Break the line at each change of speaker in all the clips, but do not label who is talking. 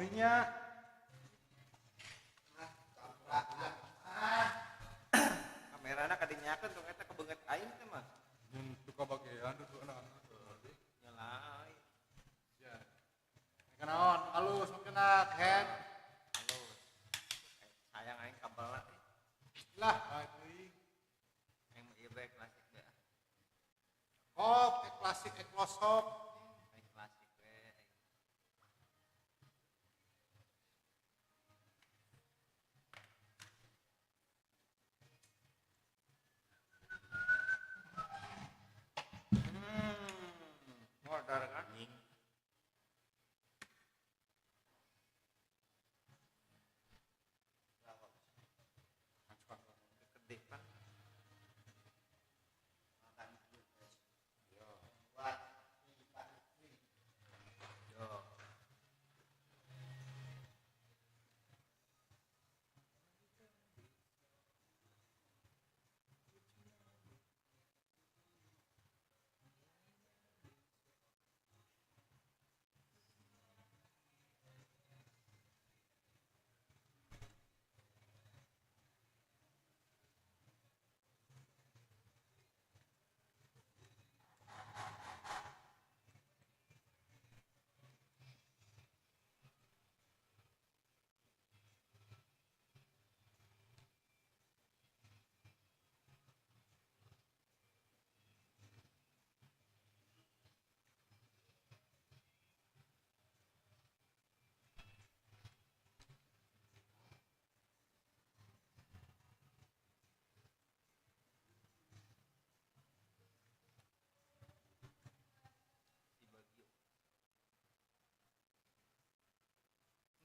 poinnya.
Kamerana kadinyakeun tong eta kebeunget aing teh mah.
Mun suka bagian duduk anak-anak.
Nyalai.
Ya. Kenaon? Halus kena head.
Halus. Sayang aing kabelna.
Lah, aing.
Aing ieu bae klasik bae.
Klasik klosok.
Aing klasik bae. Modar kan? Gede kan? Yo.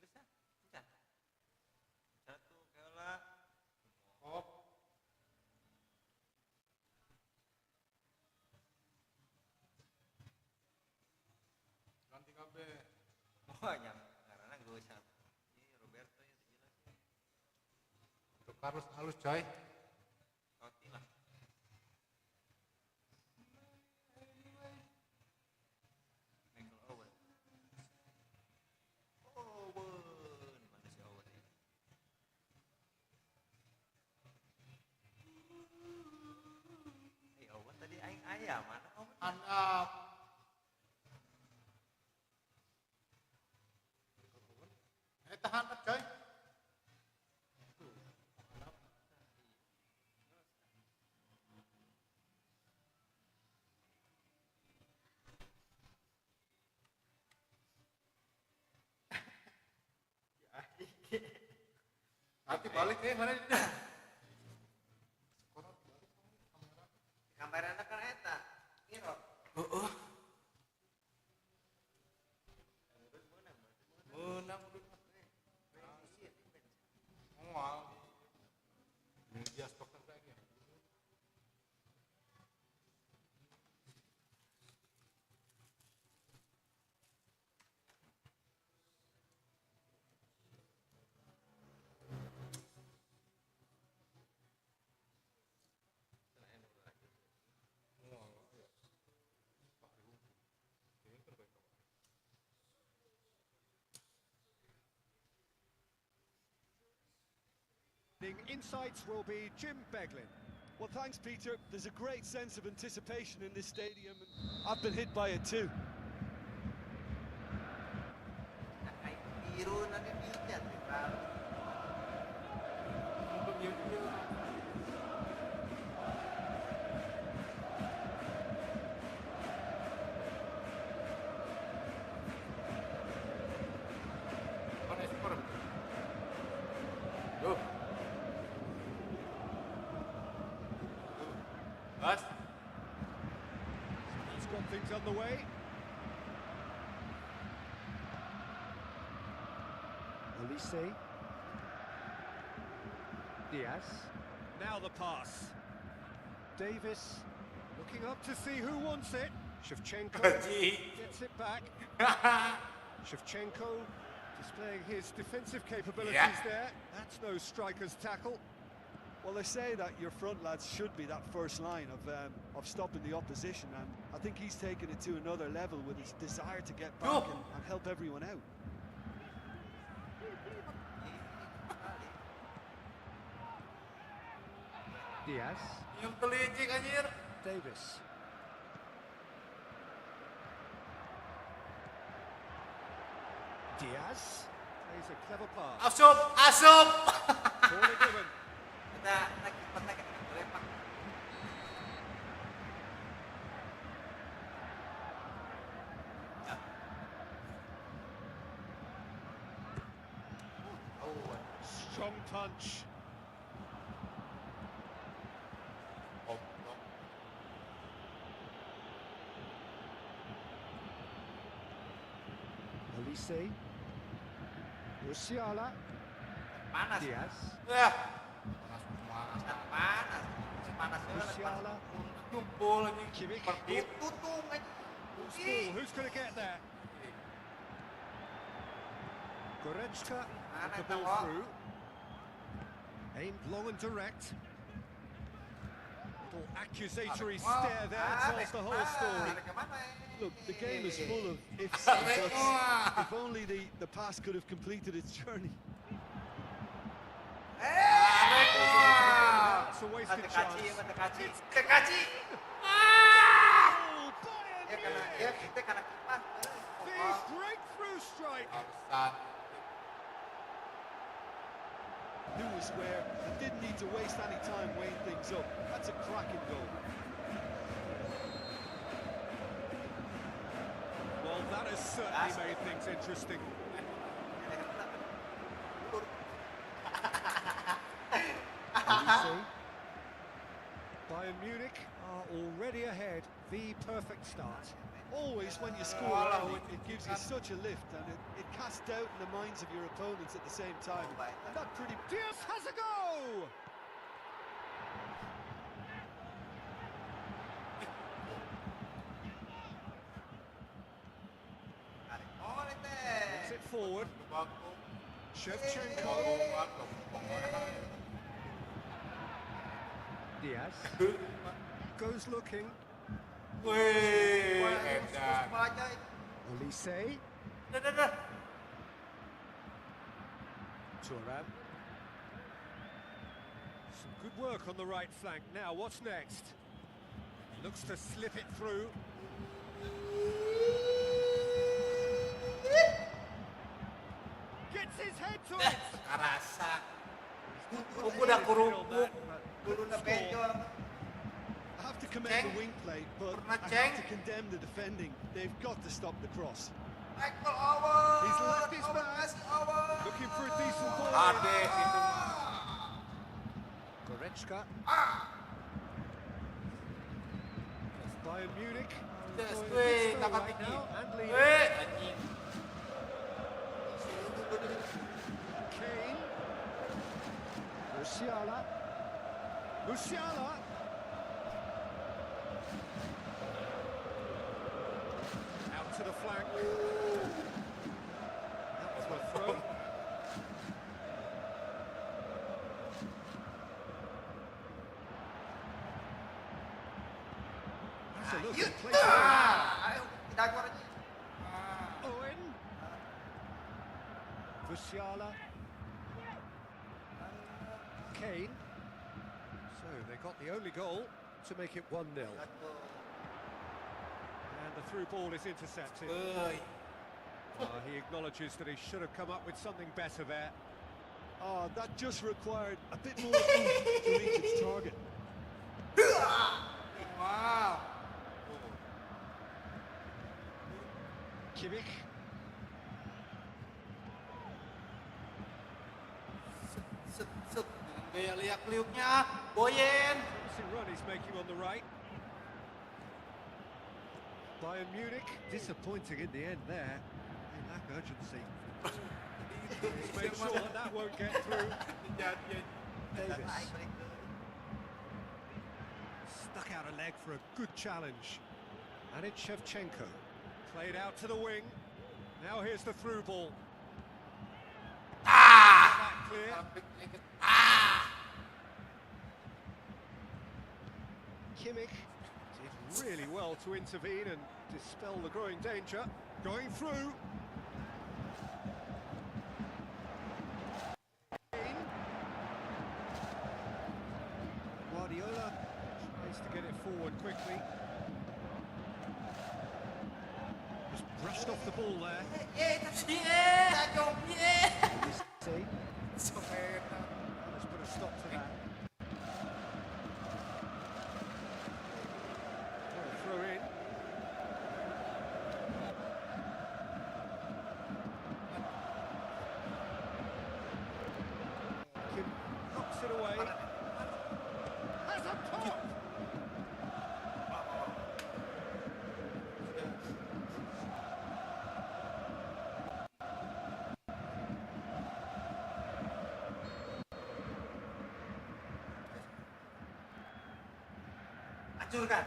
Bisa. Bisa. Satu keula.
Hop. Ganti kabeh.
Oh, yang karena gue usah. Ini Roberto ya jelas.
Untuk Carlos halus coy.
Roti lah. Michael Owen. Owen. Mana si Owen ya? Owen tadi aing ayam mana Owen?
Anak. Tahan coy. Nanti balik mana ini?
Kamerana kan eta. Kiro.
Menang udah. Mual. Media stok terbaiknya.
Insights will be Jim Beglin. Well, thanks, Peter. There's a great sense of anticipation in this stadium, and I've been hit by it too.
Biru nanti bijak di bawah.
He's got things on the way. Elise. Diaz. Now the pass. Davis looking up to see who wants it. Shevchenko gets it back. Shevchenko displaying his defensive capabilities there. That's no striker's tackle. Well, they say that your front lads should be that first line of stopping the opposition, and I think he's taken it to another level with his desire to get back and help everyone out. Diaz.
Yang kelinci anjir.
Davis. Diaz plays a clever pass.
Asup, asup.
Corner given.
Kita kita lepak.
Strong punch. Olise. Musiala.
Panas.
Diaz.
Ya. Panas semua.
Panas. Masih panas banget.
Musiala.
Tumpul anjing.
Kimmich.
Tutung aja.
Loose ball. Who's going to get there? Goretzka with the ball through. Aimed long and direct. Little accusatory stare there tells the whole story.
Look, the game is full of ifs and buts. If only the pass could have completed its journey.
It's a wasted chance.
Tekaci.
Oh, Bayern
Ya karena
Munich!
ya kita karena kipas.
The breakthrough strike.
Harusan.
Who was where and didn't need to waste any time weighing things up. That's a cracking goal.
Well, that has certainly made things interesting. Olise. Bayern Munich are already ahead. The perfect start.
Always when you score early, it gives you such a lift and it casts doubt in the minds of your opponents at the same time. And that pretty...
Diaz has a go! Brings it forward. Shevchenko. Diaz goes looking.
Wih, edan.
Olise. Thuram. Some good work on the right flank. Now, what's next? Looks to slip it through. Gets his head to it.
Karasa.
Udah kerupuk.
Bulu na benjol.
I have to commend the wing play, but I have to condemn the defending. They've got to stop the cross.
Michael Owen.
He's left his man.
Owen.
Looking for a decent ball.
Ade itu.
Goretzka. Bayern Munich.
Yes,
Going a
weh,
bit slow
dapat
right
tinggi.
now and leading.
Weh, anjing.
Kane. Musiala. Musiala. Out to the flank. That was a throw. That's a look at play.
Ayo, kita keluar aja.
Owen. Musiala. Kane. So they got the only goal to make it 1-0. And the through ball is intercepted.
Woi.
He acknowledges that he should have come up with something better there.
Oh, that just required a bit more oomph to reach its target.
Wow.
Kimmich.
Set, set. Gaya liak-liuknya, Boyen.
Promising run he's making on the right. Bayern Munich disappointing in the end there. They lack urgency. He's made sure that that won't get through. Davis stuck out a leg for a good challenge. And it's Shevchenko. Played out to the wing. Now here's the through ball. That clear. Kimmich did really well to intervene and dispel the growing danger. Going through. quickly. Just brushed off the ball there.
Ajong,
See,
Sumena.
let's put a stop to that. Well, throw in. Kim knocks it away. Has a top!
Hancurkan.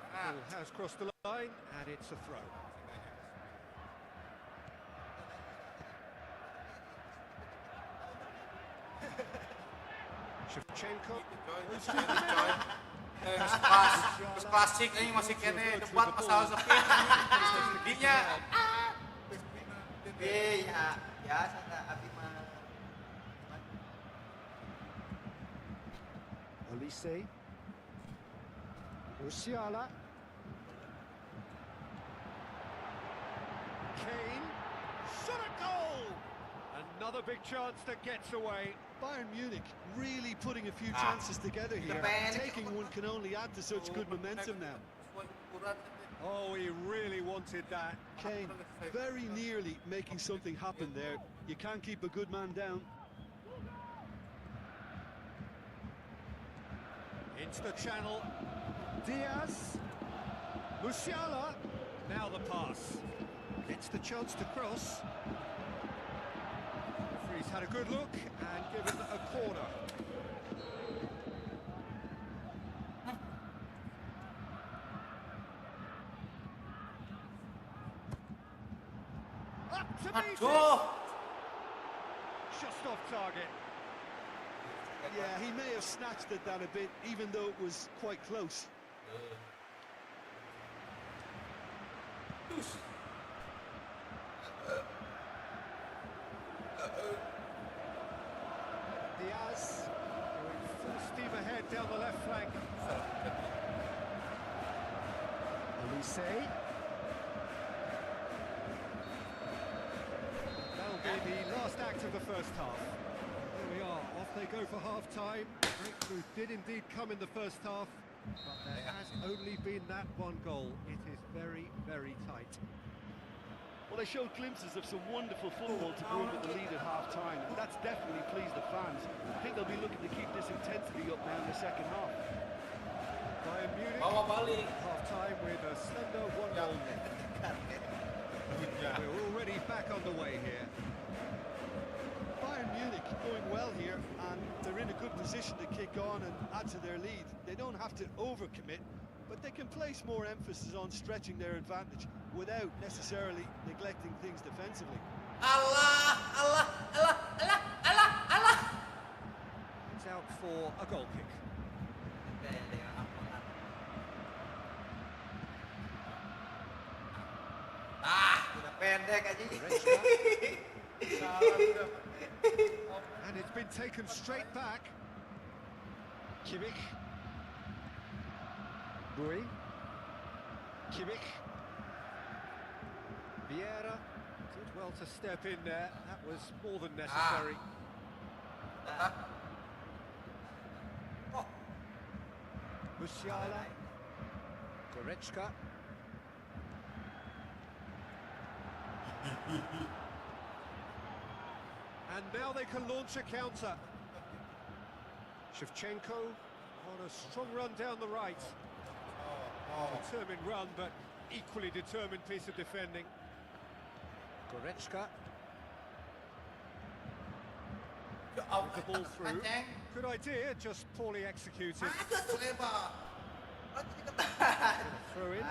Ball has crossed the line, and it's a throw. Shevchenko.
Terus klasik ini masih kene debat pasal sepi. Giginya.
Ya, sana abi mah.
Olise. Musiala. Kane. Shot a goal! Another big chance that gets away.
Bayern Munich really putting a few chances together here. Taking one can only add to such good momentum now.
Oh, he really wanted that.
Kane very nearly making something happen there. You can't keep a good man down.
Into the channel. Diaz. Musiala. Now the pass. Gets the chance to cross. Referee's had a good look and given a corner. Up to meet it.
Aduh.
Just off target.
Yeah, he may have snatched at that a bit, even though it was quite close.
Diaz going full steam ahead down the left flank. Olise. That'll be the last act of the first half. Here we are, off they go for half-time. Breakthrough did indeed come in the first half, but there has only been that one goal. It is very, very tight.
Well, they showed glimpses of some wonderful football to go with the lead at half-time, and that's definitely pleased the fans. I think they'll be looking to keep this intensity up now in the second half.
Bayern Munich,
Bawa balik.
half-time with a slender one-goal lead. We're already back on the way here.
Bayern Munich going well here, and they're in a good position to kick on and add to their lead. They don't have to overcommit, but they can place more emphasis on stretching their advantage without necessarily neglecting things defensively.
Allah.
It's out for a goal kick.
Udah pendek aja.
And it's been taken straight back. Kimmich. Bui. Kimmich. Biar did well to step in there. That was more than necessary. Musiala. Goretzka. And now they can launch a counter. Shevchenko on a strong run down the right. Determined run, but equally determined piece of defending. Goretzka. With the ball through. Good idea, just poorly executed. Throw in.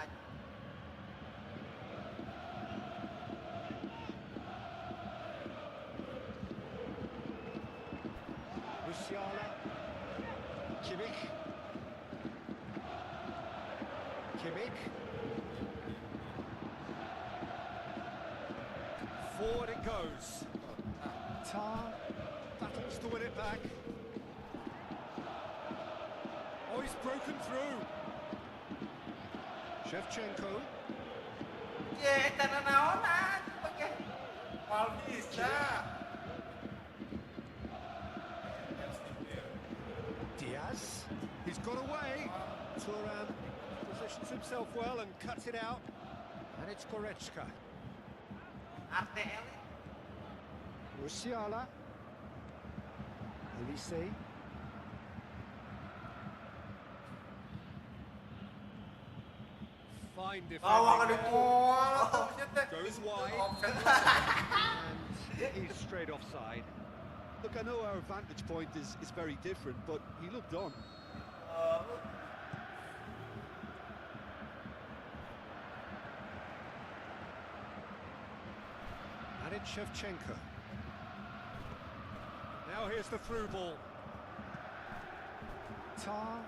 Musiala. Kimmich. Forward it goes. Battles to win it back. Oh, he's broken through. Shevchenko.
Ya, tanah naonan. Pakai.
Mal bisa.
Diaz. He's got away. Thuram positions himself well and cuts it out. And it's Goretzka.
RTL.
Musiala. Elise. Fine
Bawa
defending.
ke depan.
Goes wide.
Offset.
And he's straight offside.
Look, I know our vantage point is very different, but he looked on.
And it's Shevchenko. Now here's the through ball. Tar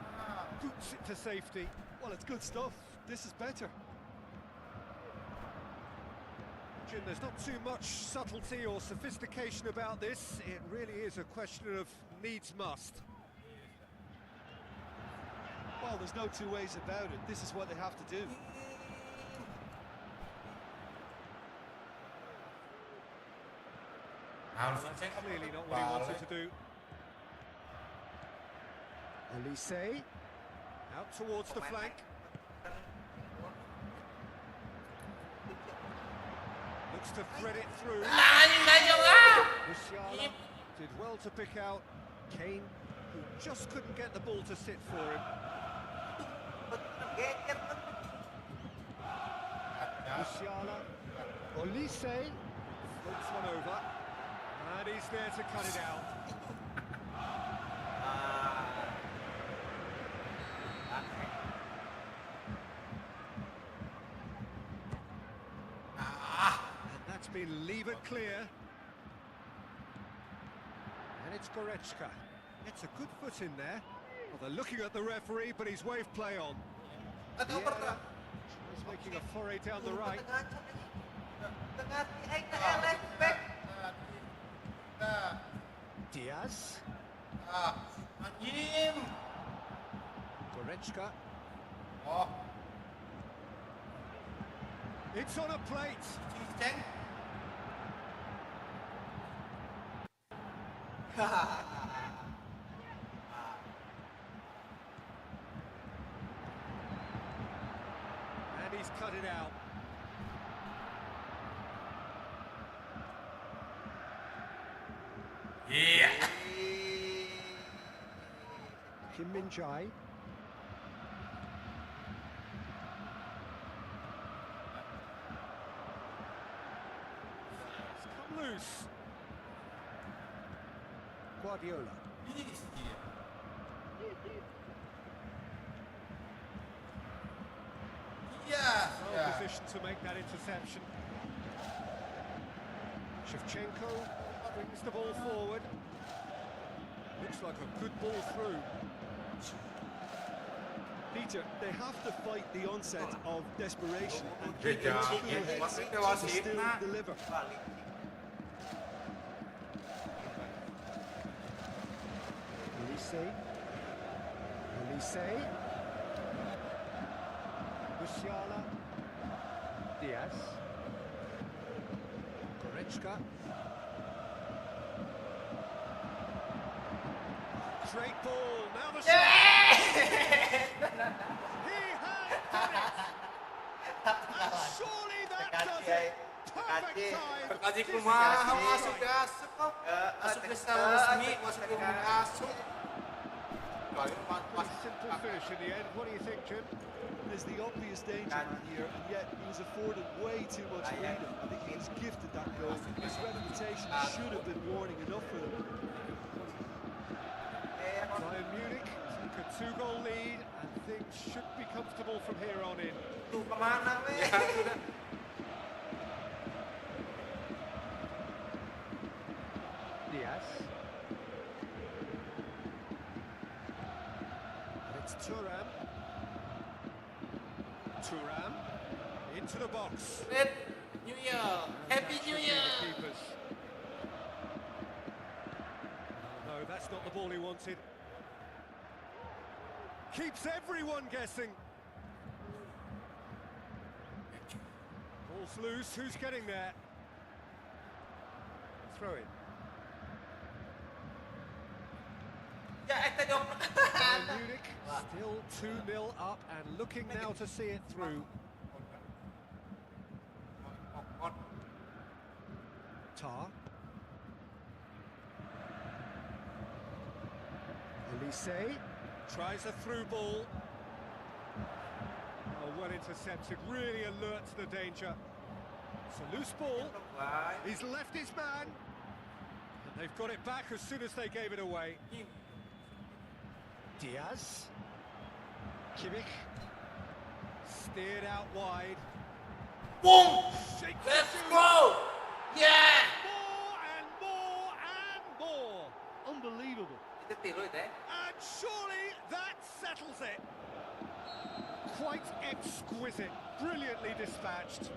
boots it to safety.
Well, it's good stuff. This is better.
Jim, there's not too much subtlety or sophistication about this. It really is a question of needs must.
Well, there's no two ways about it. This is what they have to do.
Harus
That's
dicek.
clearly not what he wanted to do. Elise out towards the flank. Looks to thread it through. Musiala did well to pick out Kane, who just couldn't get the ball to sit for him. Musiala, Elise floats one over, and he's there to cut it out. And that's been levered clear. And it's Goretzka. It's a good foot in there. Well, they're looking at the referee, but he's waved play on. Biar is making a foray down the right. Diaz.
Anjing.
Goretzka.
Oh,
It's on a plate.
ciceng.
And he's cut it out.
Iya.
Kim Min-jae. It's come loose. Guardiola.
Ih, iya. Iya.
Well positioned to make that interception. Shevchenko brings the ball forward. Looks like a good ball through.
Peter, they have to fight the onset of desperation and
Good
keep their
job.
cool heads
Maksudnya
to
wasit,
still
nah.
deliver.
Elise. Musiala. Diaz. Goretzka. Great ball. Now the shot. He has done it. And surely that does it. Perfect time.
Terkaji kumaha masuk gasuk kok. Masuk ke secara resmi, masuk ke gasuk. Kali
Pretty simple finish in the end. What do you think, Jim?
There's the obvious danger here, and yet he was afforded way too much freedom. I think he was gifted that goal. His reputation should have been warning enough for them.
Bayern Munich take a 2-goal lead, and things should be comfortable from here on in.
Tuh kemana, weh?
Ya, sudah.
Diaz. And it's Thuram. Thuram into the box.
Red New Year. Happy New Year.
The keepers. not the ball he wanted. Keeps everyone guessing. Ball's loose, who's getting there? Throw it. Bayern Munich still 2-0 up and looking now to see it through. Tar. Elise tries a through ball. Oh, well intercepted, really alert to the danger. It's a loose ball. He's left his man. And they've got it back as soon as they gave it away. Diaz. Kimmich. Steered out wide.
Boom!
Shakes
Let's
the shoe.
go! Yeah!
More and more and more.
Unbelievable.
Itu tiru itu ya.
And surely that settles it. Quite exquisite, brilliantly dispatched.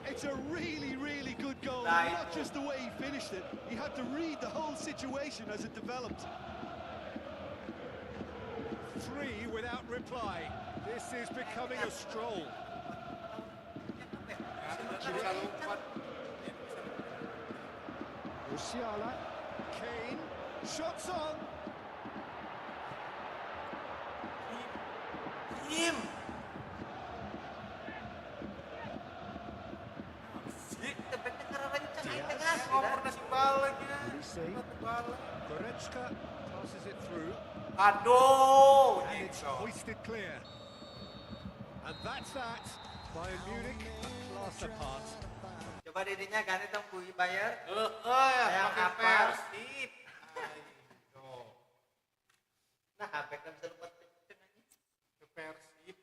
It's a really, really good goal.
Right.
Not just the way he finished it. He had to read the whole situation as it developed.
3 without reply. This is becoming a stroll. Musiala, Kane, shots on.
Tim. Tepatnya karena rencang ini kan. Ngomor nasi balanya.
Goretzka passes it through.
Aduh.
And it's hoisted clear. And that's that. Bayern Munich, a class apart.
Coba dirinya ganti dong kui bayar.
Ya,
Yang
pakai
apa?
Persib.
Nah, HP kan bisa lupa kenceng aja.
Ke Persib.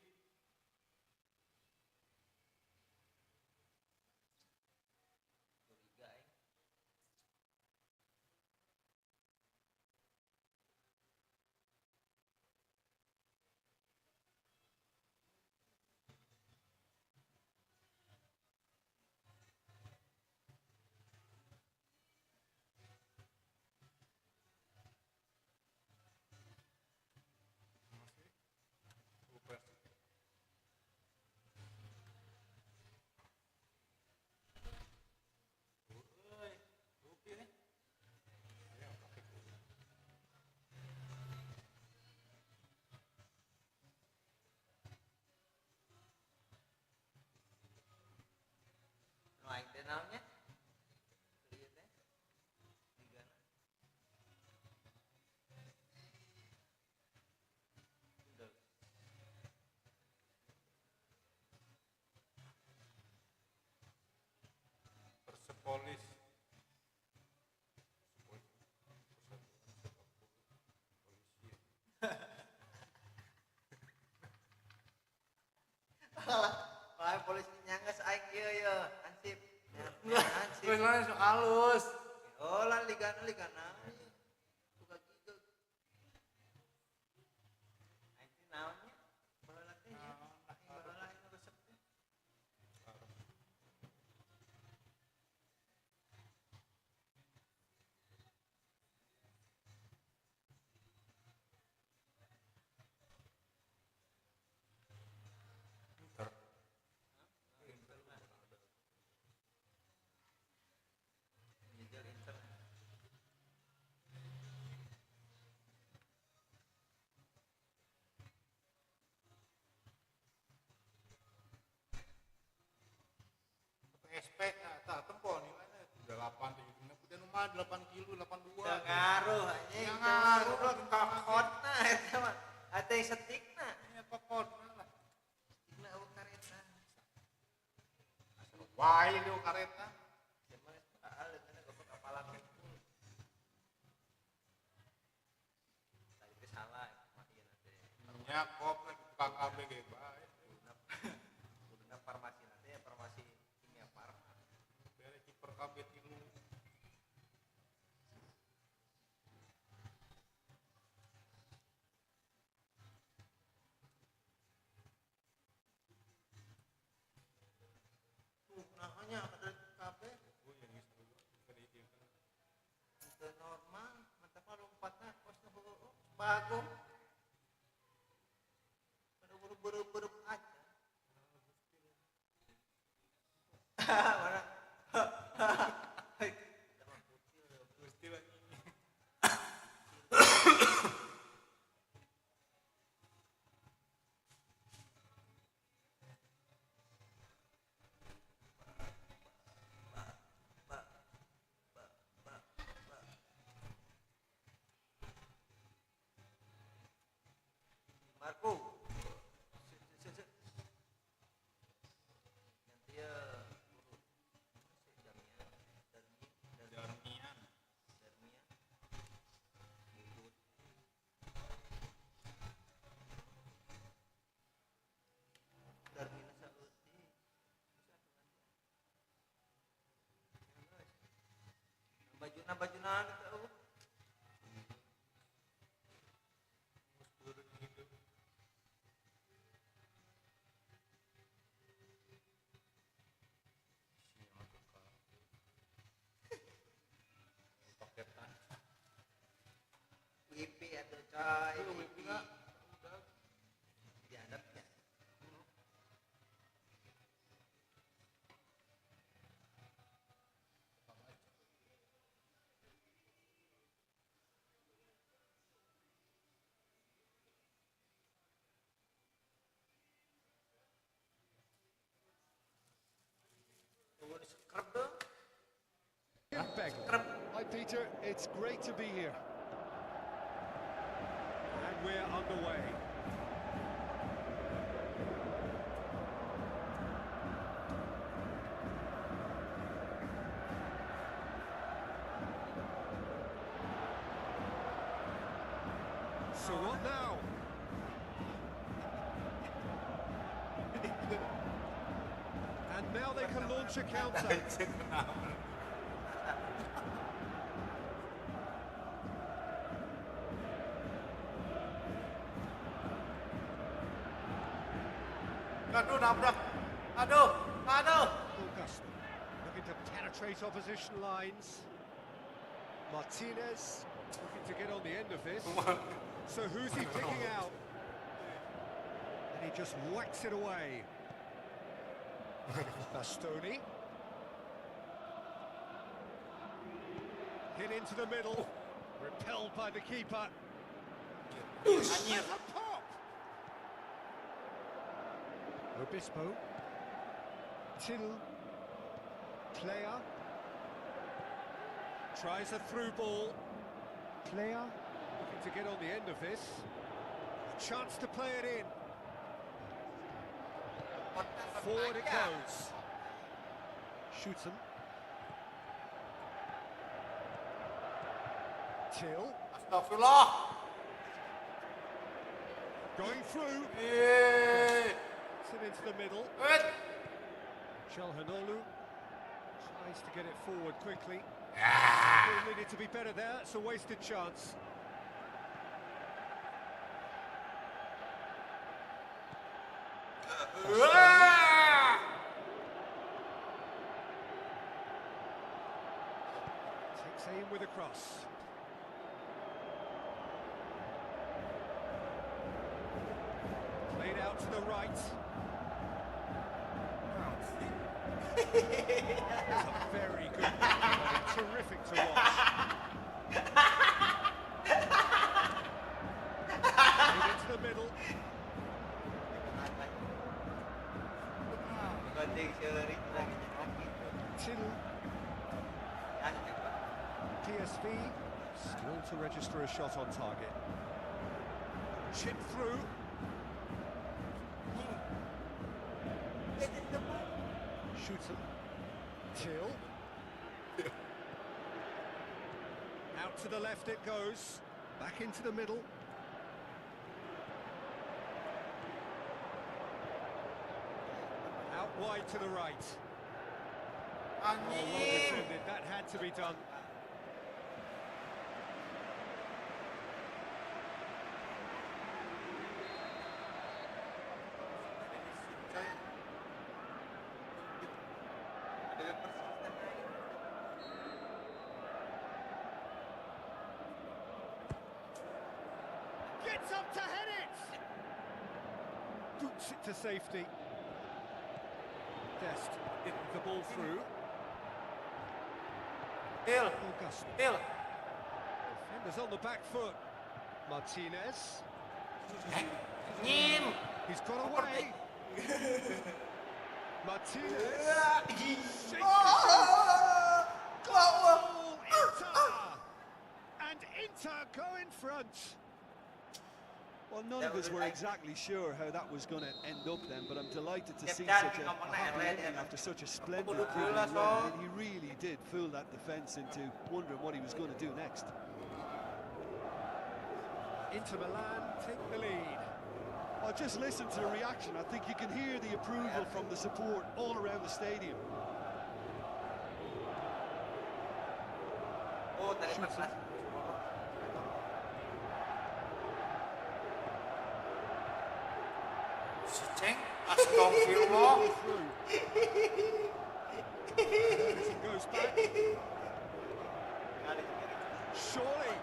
Curiga ya. Naik deh namanya. Lihat deh. Tiga. Udah.
Persepolis.
Malah polisi nyangges aing ieu ya, ansip. Ansip.
Gue langsung halus.
Oh, lah ligana. Suka gitu. Aing teh naonnya? Baheula teh nya. Baheula anu resep teh. Nyejar Inter.
PSP, tak tempo nilainya 8, 7, udah numah 8 kilo, 82.
Teu ngaruh anjing.
Ya
Teu
ngaruh lah,
kokotna eta mah. Ate setikna.
Ya pokok lah.
Setikna eueuh kareta.
Wah, itu kareta.
Cuman soal kana goblok kapalan pun. Tadi teh salah mah ieu teh.
Ya kop lagi KKB ge bae.
Kuduna farmasi nanti ya farmasi kimia farma.
Bere kiper KB tilu.
Tuh nahanya ada KB
Oh, yang itu. Dari dia kan.
itu normal, mantap mah lompatna kos Bagus. Buru-buru aja. Mana? Gusti lagi. Marco. Nanti ya Darmian. Ikut. Darmian sauti. Baju-baju tahu. WP atau coy, WP diadap ya.
Hi Peter, it's great to be here.
And we're underway. So what now? And now they can launch a counter.
Aduh, nabrak. Aduh.
Augusto looking to penetrate opposition lines. Martinez looking to get on the end of this. So who's he picking out? And he just whacks it away. Bastoni. Hit into the middle. Repelled by the keeper.
Anjir.
Pop! Obispo. Till. Player. Tries a through ball. Player. Looking to get on the end of this. A chance to play it in. Forward it goes. Shoots him. Till.
Astagfirullah.
Going through.
Eh.
It's into the middle. Chalhanoglu tries to get it forward quickly. Ball needed to be better there. It's a wasted chance. Takes aim with a cross. Played out to the right. It's a very good game. Terrific to watch. Played into the middle. Till. PSV still to register a shot on target. Chip through. Shoots him. Till. Out to the left it goes. Back into the middle. Out wide to the right. Oh, well defended. That had to be done. He's up to head it. Boots it to safety. Dest the ball through. August. Defenders on the back foot. Martinez. He's got away. Martinez. Goal! Inter! And Inter go in front.
Well, none of us were exactly sure how that was going to end up then, but I'm delighted to see such a happy ending after such a splendid dribbling run. I mean, he really did fool that defence into wondering what he was going to do next.
Inter Milan take the lead.
Well, just listen to the reaction. I think you can hear the approval from the support all around the stadium.
Goes back. Surely.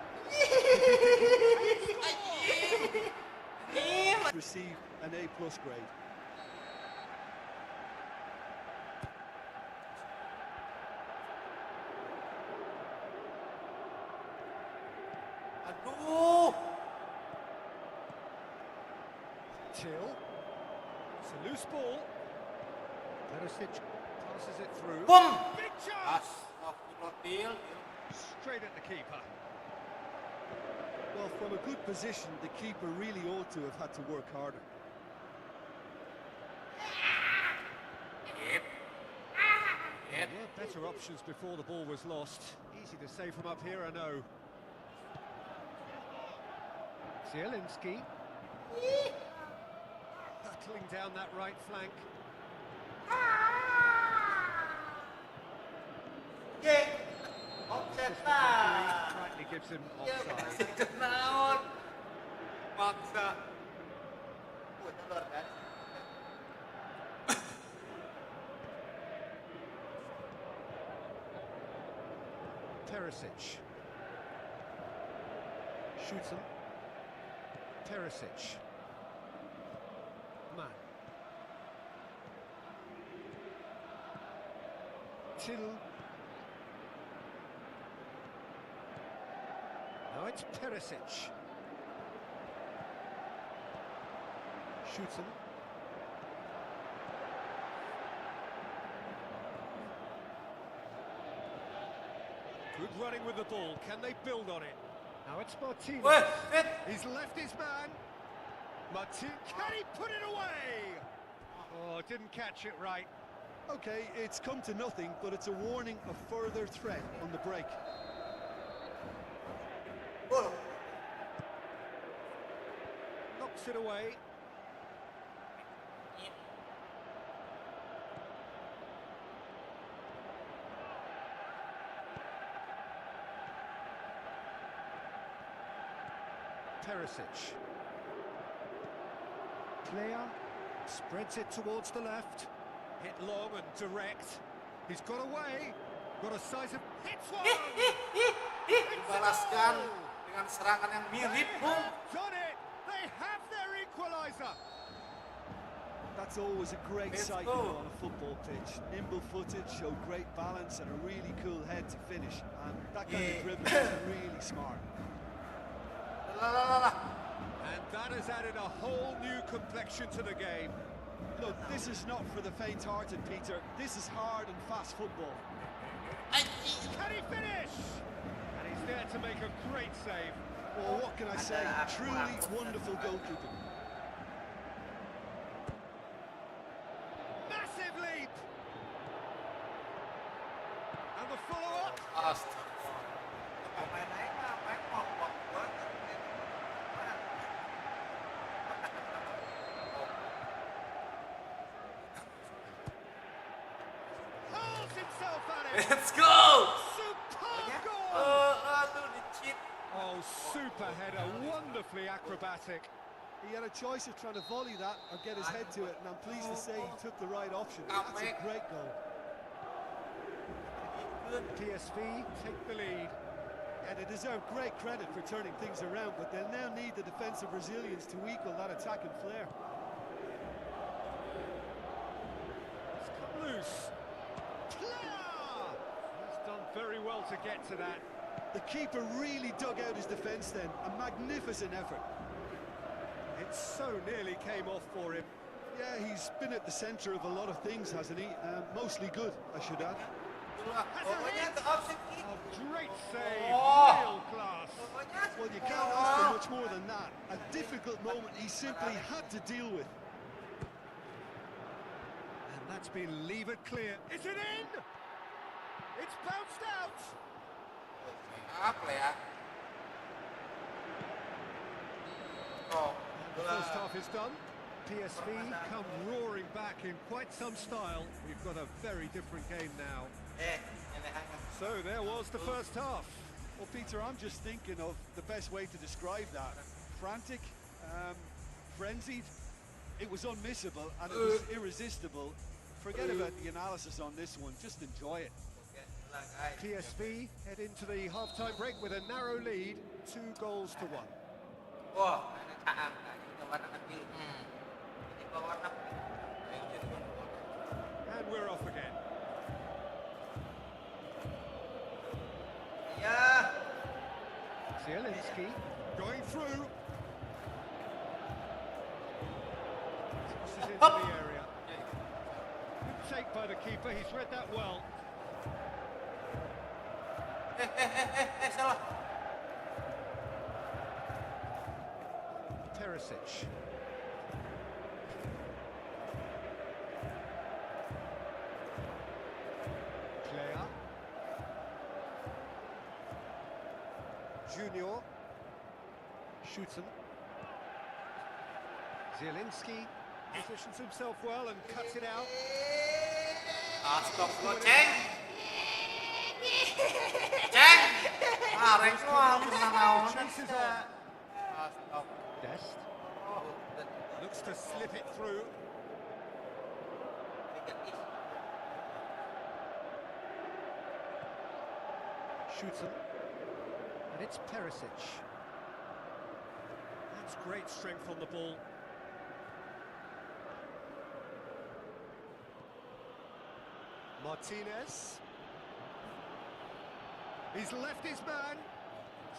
Receive an A+ grade.
Aduh.
Till. It's a loose ball. Perisic passes it through.
Boom.
Big chance.
Astagfirullahaladzim.
Straight at the keeper.
Well, from a good position, the keeper really ought to have had to work harder.
Yeah, better options before the ball was lost. Easy to say from up here, I know. Zielinski. Battling down that right flank. Rightly gives him offside.
Maksa.
Perisic. Shoots him. Perisic. Man. Till. Now it's Perisic. Shoots him. Good running with the ball. Can they build on it? Now it's Martinez. He's left his man. Martin, can he put it away? Oh, didn't catch it right.
Okay, it's come to nothing, but it's a warning of further threat on the break.
Knocks it away. Perisic. Player spreads it towards the left. Hit long and direct. He's got away. Got a size of hits one.
Dibalaskan dengan serangan yang mirip.
Done it. They have their equalizer.
That's always a great sight on a football pitch. Nimble-footed, showed great balance and a really cool head to finish. And that kind of dribbling is really smart.
And that has added a whole new complexion to the game.
Look, this is not for the faint-hearted, Peter. This is hard and fast football.
Can he finish? And he's there to make a great save.
Well, what can I say? Truly wonderful goalkeeping.
Massive leap. And the follow-up. Hurls himself at it.
Let's go.
Superb goal.
Aduh, dicit.
Oh, super header, wonderfully acrobatic.
He had a choice of trying to volley that or get his head to it, and I'm pleased to say he took the right option. That's a great goal.
PSV take the lead.
Yeah, they deserve great credit for turning things around, but they'll now need the defensive resilience to equal that attacking flair.
It's come loose. He's done very well to get to that.
The keeper really dug out his defence then. A magnificent effort.
It so nearly came off for him.
Yeah, he's been at the centre of a lot of things, hasn't he? Mostly good, I should add.
Pokoknya ke offset kick.
A great save,
Oh.
real class.
Pokoknya
Well, you can't ask for much more than that. A difficult moment he simply had to deal with.
And that's been levered clear. Is it in? It's bounced out.
apa ya? Oh,
The first half is done. PSV come roaring back in quite some style. We've got a very different game now. So there was the first half.
Well, Peter, I'm just thinking of the best way to describe that. Frantic, frenzied. It was unmissable and it was irresistible. Forget about the analysis on this one. Just enjoy it.
PSV head into the half-time break with a narrow lead, 2-1.
wah, caam, ini warna biru. Ini warna biru.
And we're off again.
Ya,
Zielinski going through. Tosses into the area. Good take by the keeper, he's read that well.
salah.
Perisic. Player. Junior. Shoots him. Zielinski positions himself well and cuts it out.
Astagfirullah, Ceng. Ceng. Ah, Reng semua menang.
Chases on.
Astagfirullah.
Dest. Looks to slip it through. Shoots him. And it's Perisic. That's great strength on the ball. Martinez. He's left his man.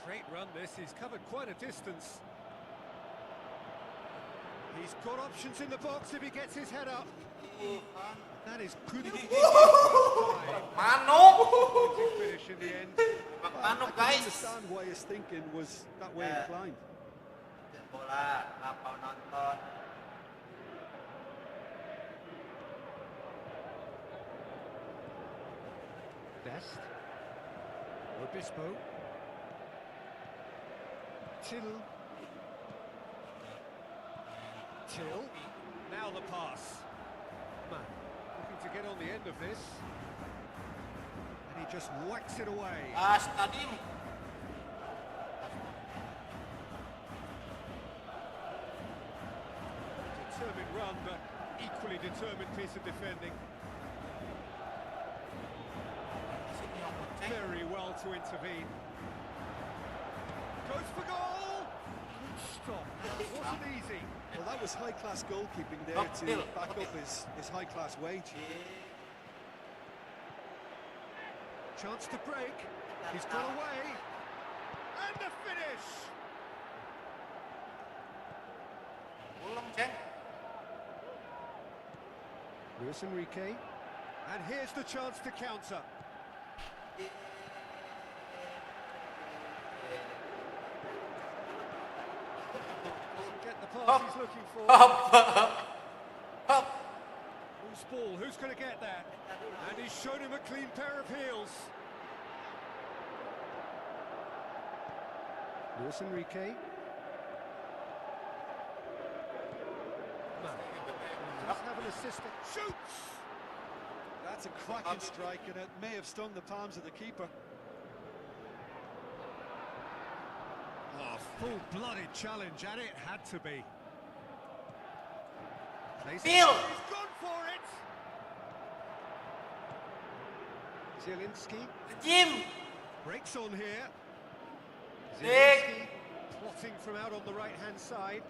Great run this, he's covered quite a distance. He's got options in the box if he gets his head up. That is good.
Manuk.
Finish in the end.
Manuk,
I
guys.
can understand why his thinking was that way inclined.
Bola, lapau nonton.
Best. Obispo. Till. Now the pass. Man, looking to get on the end of this. And he just whacks it away.
Stadim.
Determined run, but equally determined piece of defending. Very well to intervene. Goes for goal! Good stop. That wasn't easy.
Well, that was high-class goalkeeping there to back up his high-class wage.
Chance to break. He's got away. And the finish!
Ulang, Ceng.
Luis Enrique. And here's the chance to counter. Doesn't get the pass he's looking for.
Hop.
Whose ball? Who's going to get that? And he's shown him a clean pair of heels. Luis Enrique. Does have an assistant. Shoots!
That's a cracking strike, and it may have stung the palms of the keeper.
Oh, full-blooded challenge, and it had to be.
Bill!
He's gone for it! Zielinski
Jim.
breaks on here. Zielinski plotting from out on the right-hand side.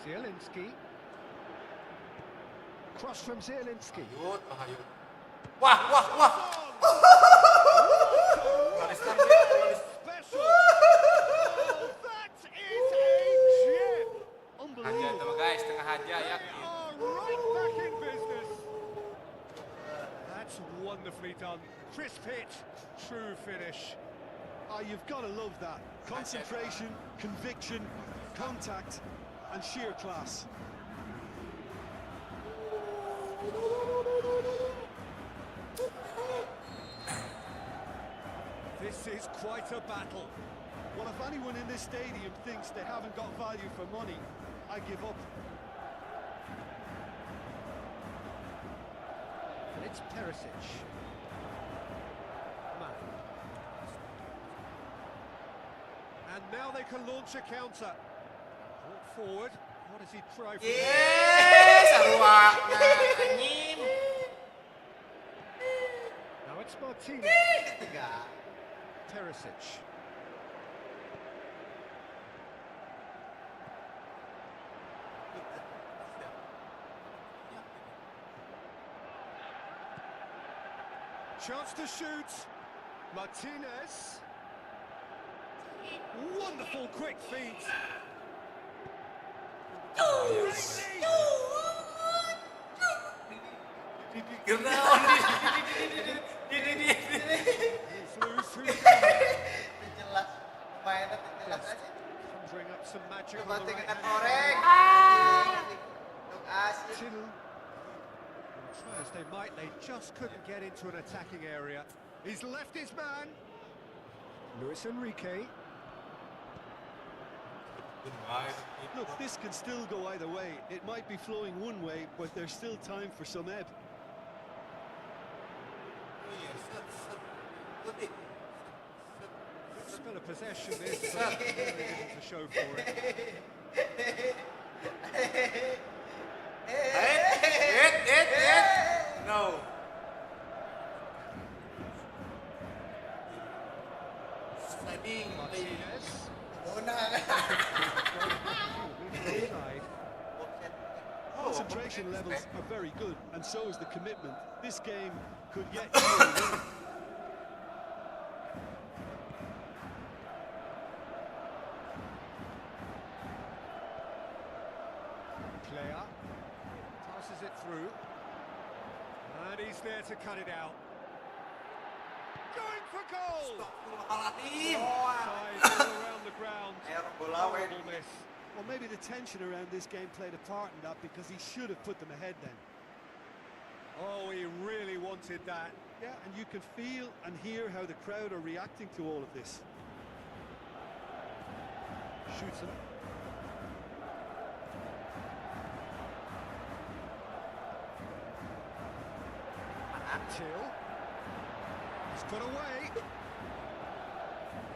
Zielinski. Cross from Zielinski.
Hayut, hayut. Wah, wah, wah.
Special. Oh, that is a gem.
Haja
Unbelievable.
tuh guys, tengah haja ya.
They are right back in business. That's wonderfully done. Crisp hit, true finish.
Oh, you've got to love that. Concentration, conviction, contact, and sheer class.
This is quite a battle.
Well, if anyone in this stadium thinks they haven't got value for money, I give up.
And it's Perisic. Man. And now they can launch a counter. Brought forward. What does he try for?
Sarua. Anjing.
Now it's Martinez.
Ketiga.
Perisic. Chance to shoot. Martinez. Wonderful quick feet. He's loose. Who's
Jelas. Pemainnya jelas aja.
conjuring up some magic
Coba
on the
kita
right
korek.
hand.
Untuk asik.
Till try as they might, they just couldn't get into an attacking area. He's left his man. Luis Enrique.
Look, this can still go either way. It might be flowing one way, but there's still time for some ebb.
Good spell of possession this, but very little to show for it.
No. Sliding.
Martinez. Inside.
Concentration levels are very good, and so is the commitment. This game could get you a win.
Player passes it through, and he's there to cut it out. Going for goal! Sides all around the ground. Horrible miss.
Well, maybe the tension around this game played a part in that, because he should have put them ahead then.
Oh, he really wanted that.
Yeah, and you can feel and hear how the crowd are reacting to all of this.
Shoots him. Till. He's got away.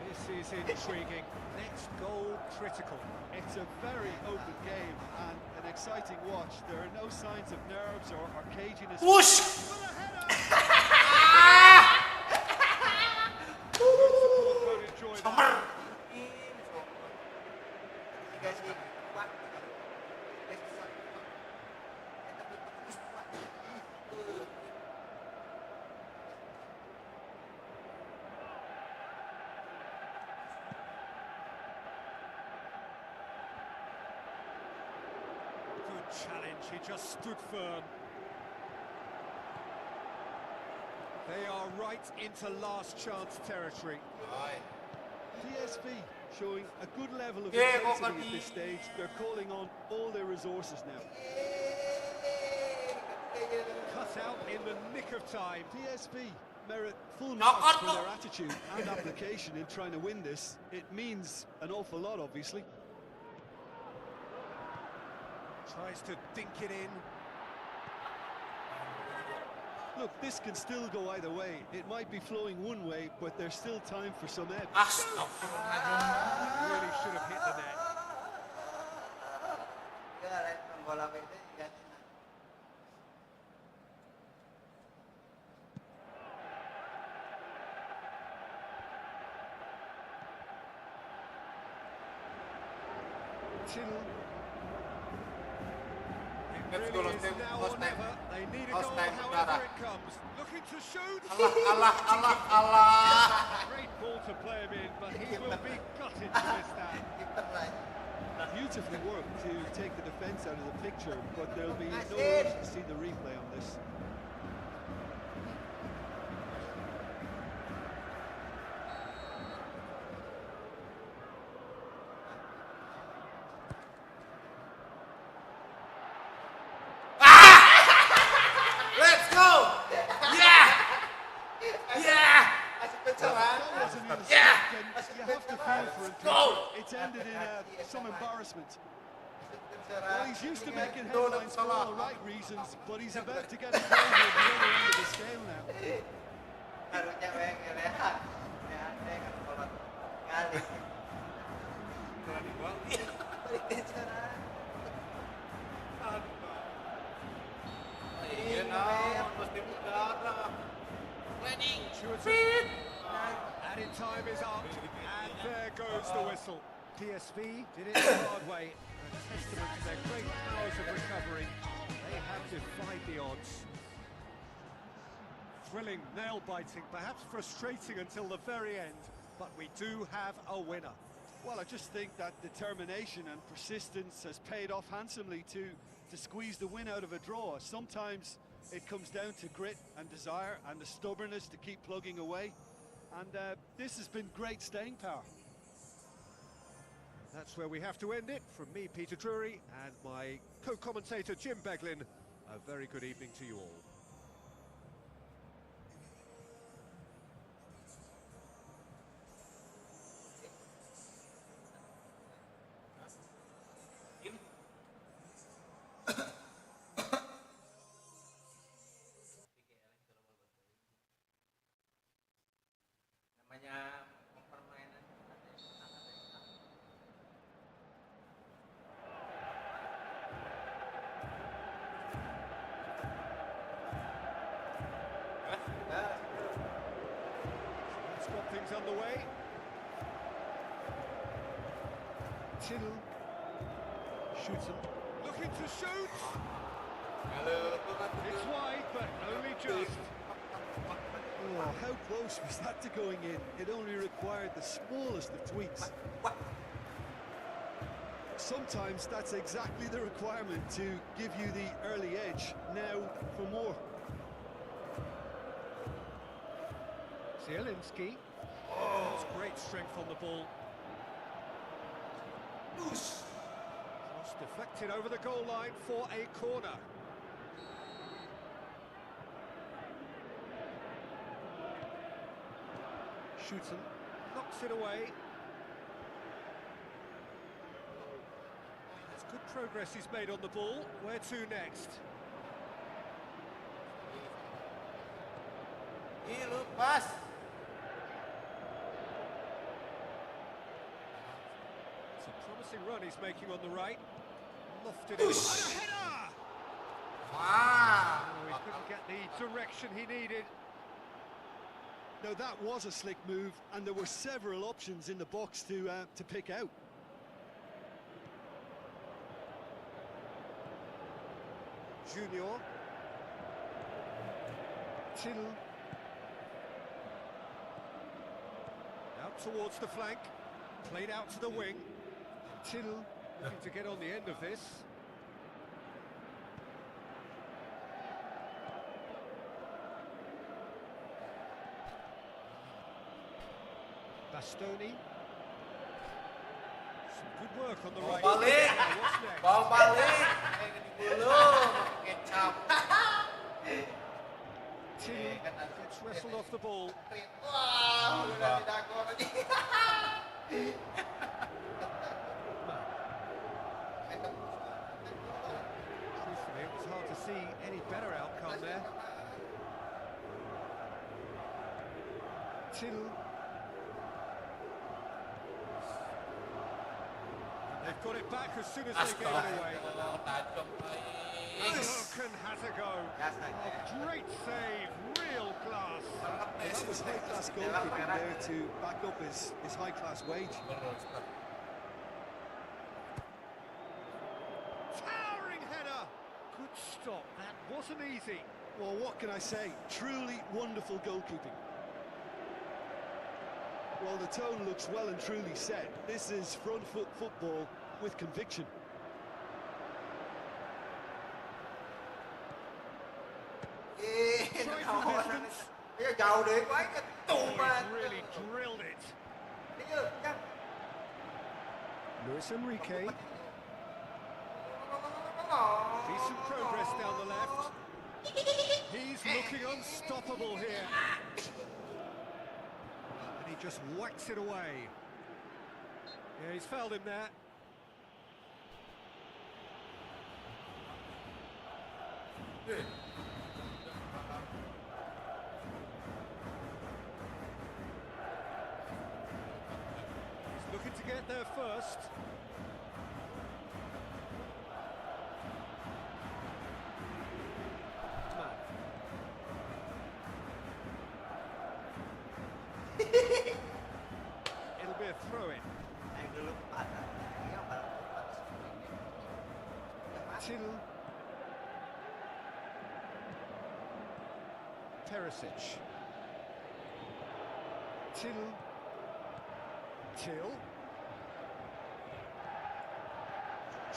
This is intriguing. Next goal critical.
It's a very open game and an exciting watch. There are no signs of nerves or caginess.
Whoosh!
Won't enjoy that. Good challenge, he just stood firm. They are right into last chance territory.
PSV showing a good level of
Yeah,
intensity
Bobby.
at this stage. They're calling on all their resources now.
Cut out in the nick of time.
PSV merit full
Knock
marks
on,
for their
knock.
attitude and application in trying to win this. It means an awful lot, obviously.
Tries to dink it in.
Look, this can still go either way. It might be flowing one way, but there's still time for some ebb.
Astagfirullah.
Really should have hit the net. Till.
Let's go,
Really
let's
is
go.
now
Host
or
time.
never. They need a
Host
goal
time,
however
Clara.
it comes. Looking to shoot.
Allah.
Great ball to play him in, but he will be gutted to miss that.
Beautifully worked to take the defence out of the picture, but there'll be no rush to see the replay on this.
Let's go. Yeah. Yeah. Yeah.
You have to feel for him.
Go.
It's ended in some embarrassment. Well, he's used to making headlines for all the right reasons, but he's about to get a goal here at the other end of the scale now.
Harusnya yang ngelihat. Ya, saya kan kolot kali.
Iya, nah, mesti berdarah.
And in time is up, and there goes the whistle. PSV did it the hard way, a testament to their great powers of recovery. They have defied the odds. Thrilling, nail-biting, perhaps frustrating until the very end, but we do have a winner.
Well, I just think that determination and persistence has paid off handsomely to squeeze the win out of a draw. Sometimes it comes down to grit and desire and the stubbornness to keep plugging away. And this has been great staying power.
That's where we have to end it. From me, Peter Drury, and my co-commentator, Jim Beglin, a very good evening to you all.
Namanya permainan ada yang menang, ada yang kalah.
Let's got things underway. Till shoots him. Looking to shoot. It's wide, but only just.
Oh, how close was that to going in? It only required the smallest of tweaks. Sometimes that's exactly the requirement to give you the early edge. Now for more.
Zielinski. That's great strength on the ball. Cross deflected over the goal line for a corner. Shoots him, knocks it away. That's good progress he's made on the ball. Where to next?
Lepas.
It's a promising run he's making on the right. Lofted it. And a header!
Wow.
Oh, he couldn't get the direction he needed.
Now that was a slick move, and there were several options in the box to pick out.
Junior. Till. Out towards the flank. Played out to the wing. Till looking to get on the end of this. Bastoni. Some good work on the right.
Balik.
What's next?
Bawa balik. Belum pakai kecap.
Till gets wrestled off the ball.
Wah, udah didagor aja.
Truthfully, it was hard to see any better outcome there. Till. They've got it back as soon as they gave it away. Look and has a go. A great save, real class.
Well, that was high-class goalkeeping there to back up his high-class wage.
stop. That wasn't easy.
Well, what can I say? Truly wonderful goalkeeping. Well, the tone looks well and truly set. This is front foot football with conviction.
Try from distance.
Bây giờ giàu để quái cái tù
Oh,
mà.
he's really drilled it.
Bây giờ chắc
Luis Enrique. Decent progress down the left. He's looking unstoppable here. And he just whacks it away. Yeah, he's fouled him there. He's looking to get there first. Man. It'll be a throw-in.
anh cứ lúc bắt à. Nếu mà
Till Perisic. Till.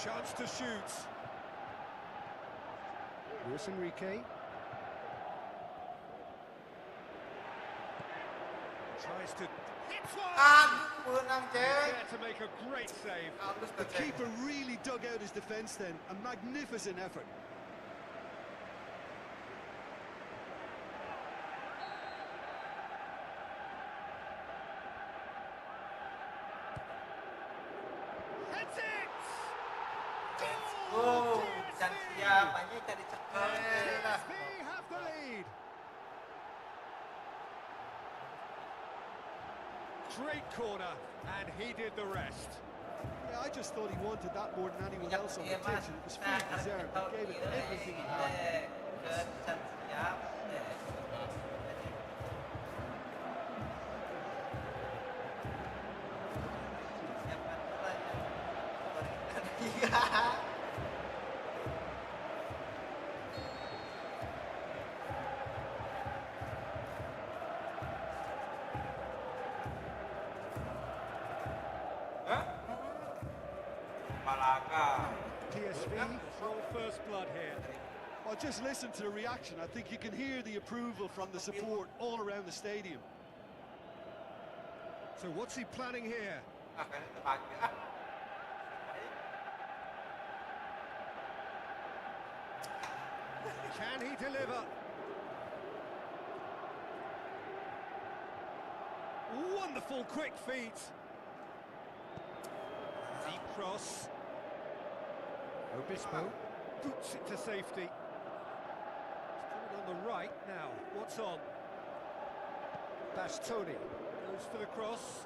Chance to shoot. Luis Enrique. Tries to hit one.
vươn ăn chế.
There to make a great save.
The keeper really dug out his defence then. A magnificent effort.
Hits it!
Oh, dan Siap banyak cari cekal.
PSV have the lead. Great corner, and he did the rest.
Yeah, I just thought he wanted that more than anyone
Minyak
else on the
dia
pitch,
mas.
and it was
Nah,
fully
kalau
deserved.
kita
He gave it everything he had.
ke dan Siap. Siapkan pula ya. Malah.
PSV draw first blood here.
Well, just listen to the reaction. I think you can hear the approval from the support all around the stadium.
So what's he planning here?
Kayaknya terbaik ya.
Can he deliver? Wonderful quick feet. Deep cross. Obispo boots it to safety. He's put it on the right now. What's on? Bastoni goes for the cross.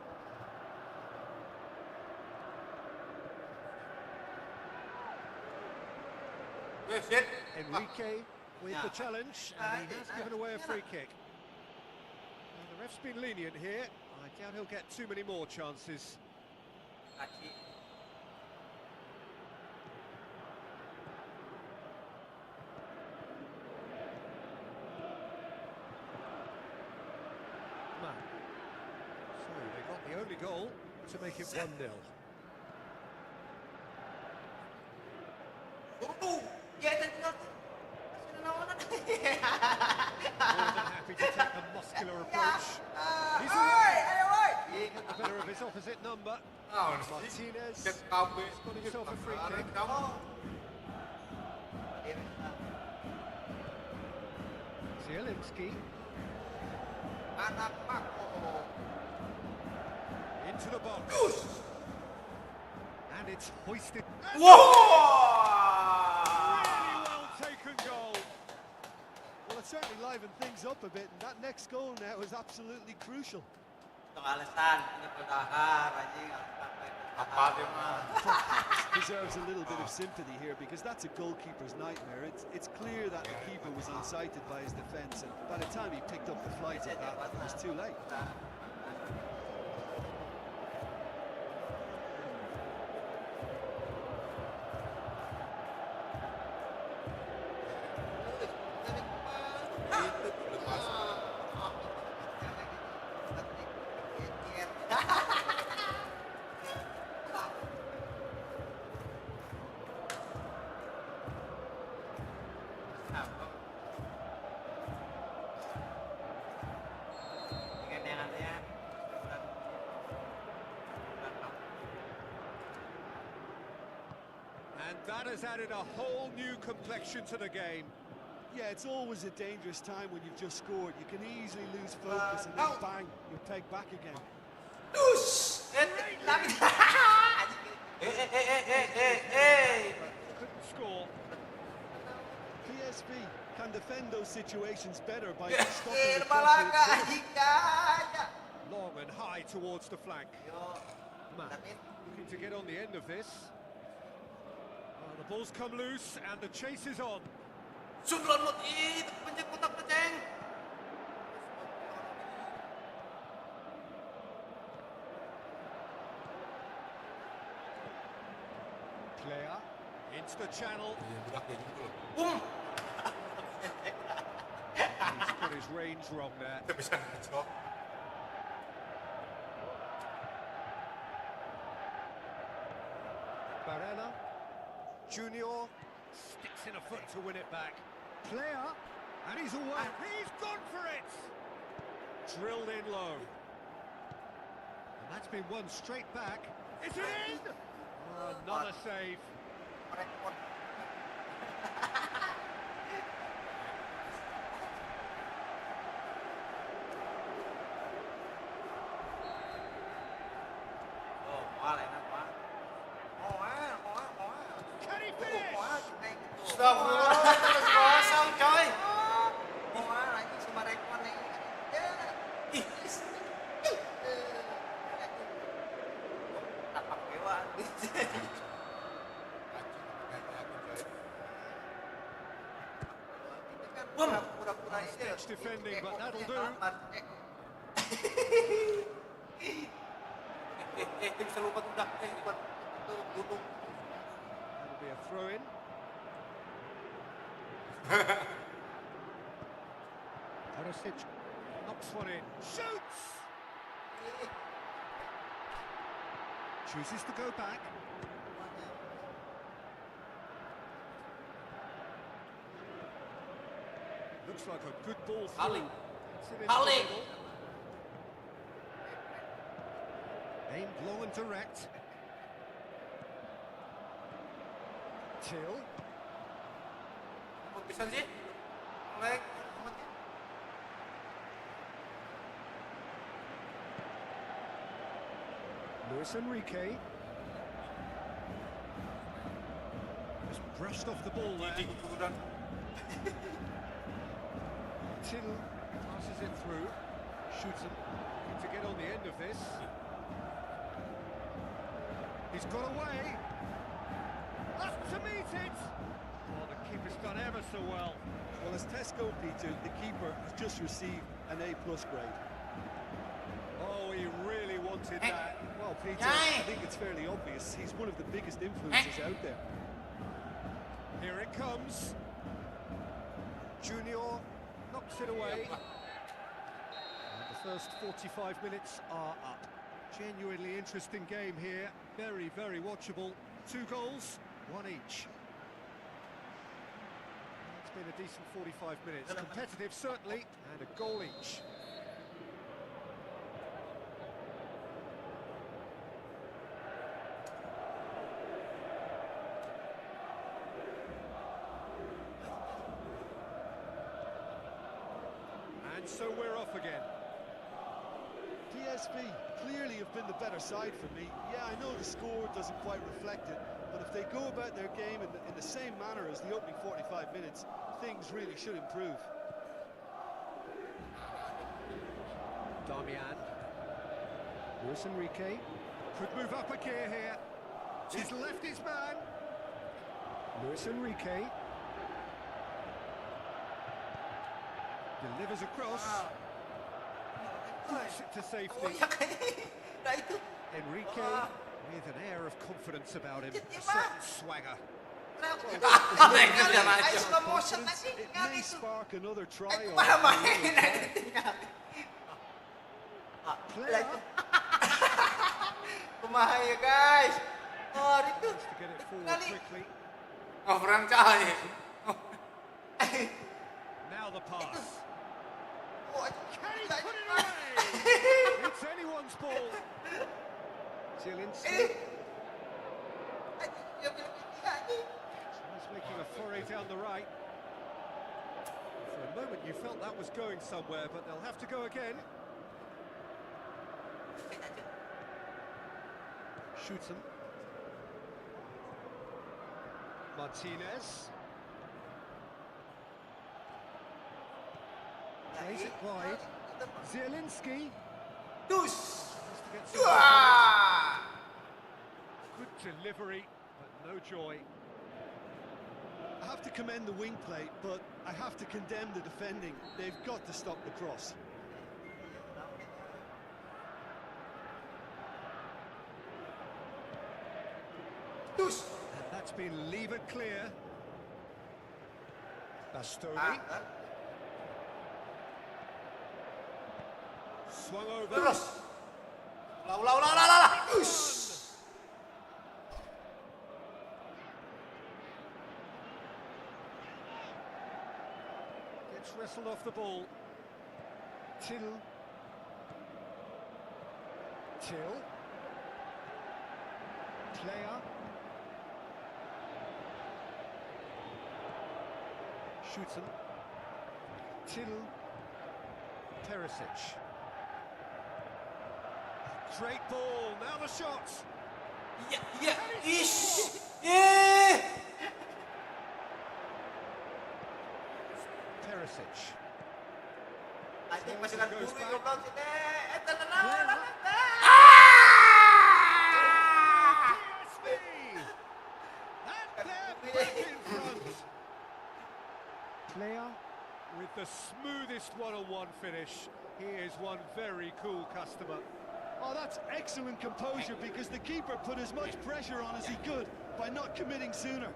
Yes, yes.
Enrique with the challenge, and he has given away a free kick. Now, the ref's been lenient here. I doubt he'll get too many more chances.
Kaki.
Man. So they got the only goal to make it 1-0.
Tuh, dia tengok.
More than happy to take the muscular approach. He's away! Got the better of his opposite number. Martinez has got himself a free kick. Zielinski
Anak mak.
into the box. And it's hoisted.
Wow!
Really well taken goal.
Well, it certainly livened things up a bit, and that next goal now is absolutely crucial.
Untuk alasan ini berdahar anjing. Apa dia mah?
Deserves a little bit of sympathy here because that's a goalkeeper's nightmare. It's clear that the keeper was unsighted by his defence, and by the time he picked up the flight of that, it was too late.
And that has added a whole new complexion to the game.
Yeah, it's always a dangerous time when you've just scored. You can easily lose focus and then bang, you're pegged back again.
Couldn't score.
PSV can defend those situations better by stopping the
Malah
counter.
Long and high towards the flank. Matt looking to get on the end of this. Oh, the ball's come loose and the chase is on.
Sundulan mut itu pencet kotak peceng.
Player into the channel.
Bum.
He's got his range wrong there.
Kita bisa ngecok.
Barella, Junior sticks in a foot to win it back. Player, and he's away. He's gone for it. Drilled in low. And that's been won straight back. Is it in? Another save. Can he finish?
Sudah mulai terus kosong coy.
Stitch defending, but that'll do.
Bisa lupa udah. Buat gunung.
That'll be a throw-in. Perisic knocks one in. Shoots! Chooses to go back. Looks like a good ball through.
Ali.
Gets it into
Ali.
the middle. Aimed low and direct. Till.
Kok bisa sih? Mulai.
Luis Enrique. Just brushed off the ball there. Till passes it through. Shoots him. Looking to get on the end of this. He's got away. Left to meet it. Oh, the keeper's done ever so well.
Well, as Tesco, Peter, the keeper has just received an A+ grade.
Oh, he really wanted that.
Well, Peter, I think it's fairly obvious. He's one of the biggest influences out there.
Here it comes. Junior knocks it away. And the first 45 minutes are up. Genuinely interesting game here. Very, very watchable. 2 goals, 1 each. It's been a decent 45 minutes. Competitive, certainly, and a goal each. And so we're off again.
PSV clearly have been the better side for me. Yeah, I know the score doesn't quite reflect it, but if they go about their game in the same manner as the opening 45 minutes, things really should improve.
Damian. Luis Enrique. Could move up a gear here. He's left his man. Luis Enrique. Delivers across. Puts it to safety. Enrique with an air of confidence about him. A certain swagger.
It may spark another try.
Player
Kumaha ya guys. Oh, itu.
to get it forward quickly.
Oh, perang cahaya.
Now the pass.
Oh,
Can he put it away? It's anyone's ball. Zielinski. He's making a foray down the right. For a moment you felt that was going somewhere, but they'll have to go again. Shoots him. Martinez. Plays it wide. Zielinski.
Dus.
Has to get some good delivery, but no joy.
I have to commend the wing play, but I have to condemn the defending. They've got to stop the cross.
Dus.
And that's been levered clear. Bastoni. Swung over.
Terus. Ulah.
Gets wrestled off the ball. Till. Player. Shoots him. Till. Perisic. Great ball. Now the shots.
Ya. Ish. Yeah.
Perisic.
Anjing masih
Goes
dulu
back.
goblok sini.
PSV! And they're back in front. Player with the smoothest one-on-one finish. He is one very cool customer.
Oh, that's excellent composure because the keeper put as much pressure on as he could by not committing sooner.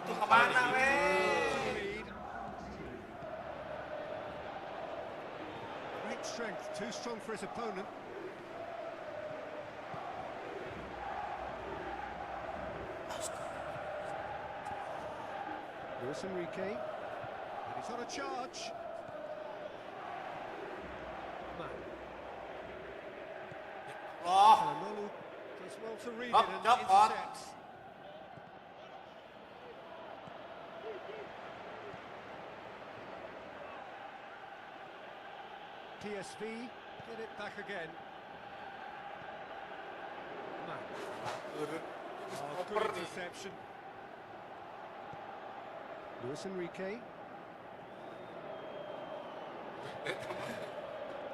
Itu kemana, weh?
Lead. Great strength, too strong for his opponent. Luis Enrique. And he's on a charge.
Oh,
Kalamalu does well to read
Up,
it and
up, up.
intercepts. PSV get it back again. Man.
turun.
Oh,
Oper
good
nih.
interception. Luis Enrique.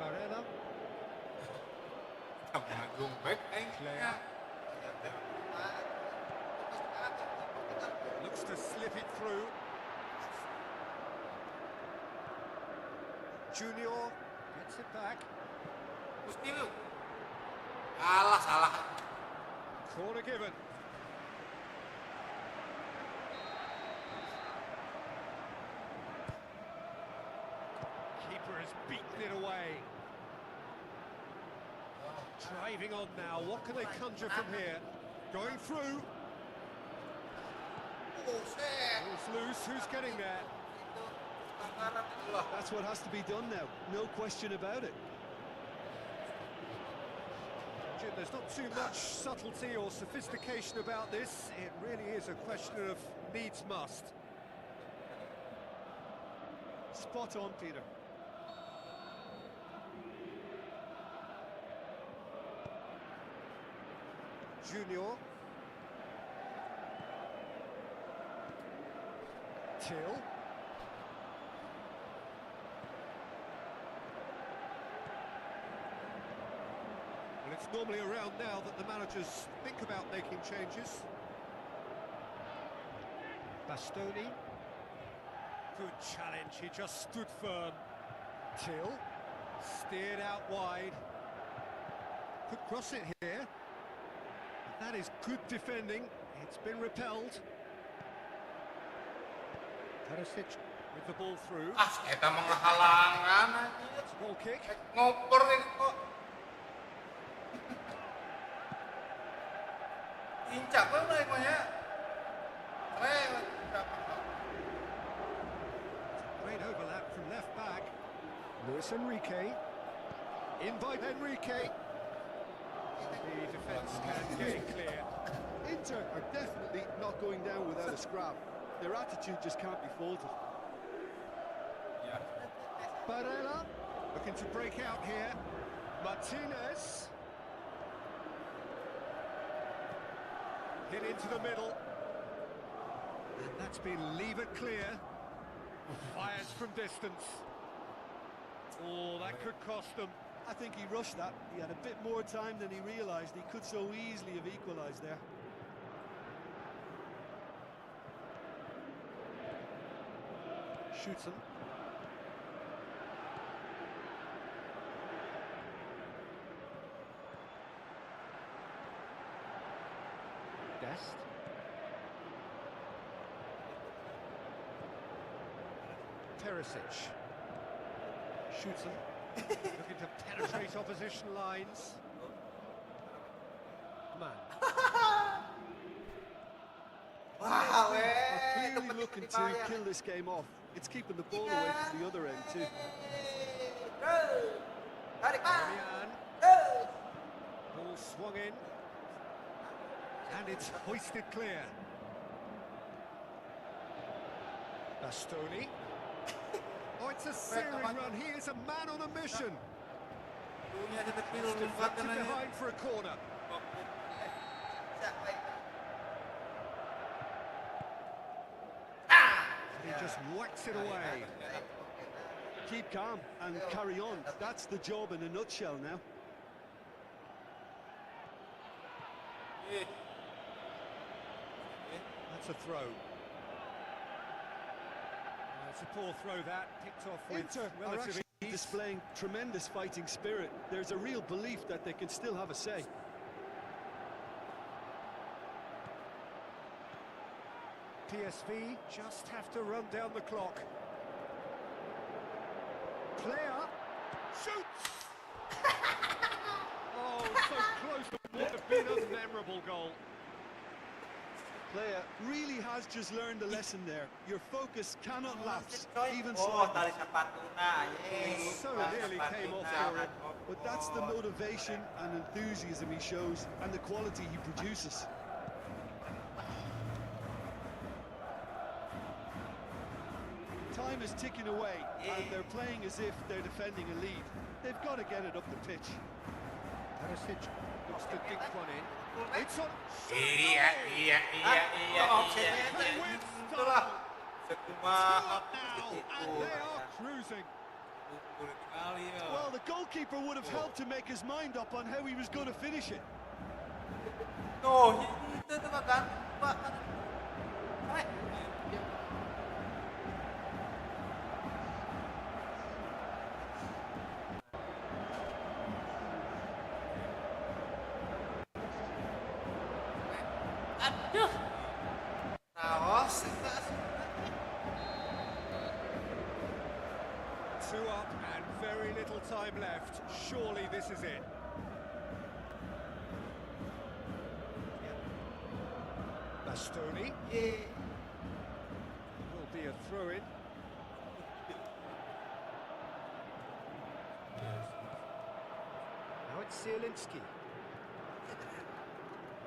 Barella.
Tanggung back,
Player. Looks to slip it through. Junior gets it back.
Gusti lu. Salah.
Corner given. Keeper has beaten it away. Driving on now. What can they conjure from here? Going through.
Buset.
It's loose. Who's getting there?
Pelanggaran itu loh.
That's what has to be done now, no question about it.
Jim, there's not too much subtlety or sophistication about this. It really is a question of needs must.
Spot on, Peter.
Junior. Till. Well, it's normally around now that the managers think about making changes. Bastoni. Good challenge, he just stood firm. Till. Steered out wide. Could cross it here. That is good defending. It's been repelled. Perisic with the ball through.
Eta menghalangan anjir.
It's a goal kick.
Ngoper nih kok. Incak apa emangnya?
Great overlap from left back. Luis Enrique. Invite Enrique. The defence can get it clear.
Inter are definitely not going down without a scrap. Their attitude just can't be faulted.
Barella looking to break out here. Martinez. Hit into the middle. And that's been levered clear. Fires from distance. Oh, that could cost them.
I think he rushed that. He had a bit more time than he realised. He could so easily have equalised there.
Shoots him. Dest. Perisic. Shoots him. Looking to penetrate opposition lines. Man.
Wow,
Are clearly looking to kill this game off. It's keeping the ball away from the other end too.
Damian. Ball swung in. And it's hoisted clear. Bastoni. Oh, it's a searing run. He is a man on a mission. Deflected behind for a corner. He just whacks it away.
Keep calm and carry on. That's the job in a nutshell now.
That's a throw. It's a poor throw that, picked off with
Inter are
relative
actually
ease.
displaying tremendous fighting spirit. There's a real belief that they can still have a say.
PSV just have to run down the clock. Player shoots! Oh, so close to what would have been a memorable goal.
Player really has just learned a lesson there. Your focus cannot lapse, even
Oh,
slightly.
tali sepatuna. Yeay.
So
Tali
nearly came off
sepatuna.
for him.
But that's the motivation and enthusiasm he shows, and the quality he produces. Time is ticking away, and they're playing as if they're defending a lead. They've got to get it up the pitch.
Perisic looks to dink one in. It's on.
Iya.
They win
Itulah.
style.
Sekumaha
Now,
seperti
and
itu.
they are cruising.
Well, the goalkeeper would have helped to make his mind up on how he was going to finish it.
No, itu tuh kan, Pak. Aduh. Naos.
Two up and very little time left. Surely this is it. Bastoni. Will be a throw-in. Now it's Zielinski.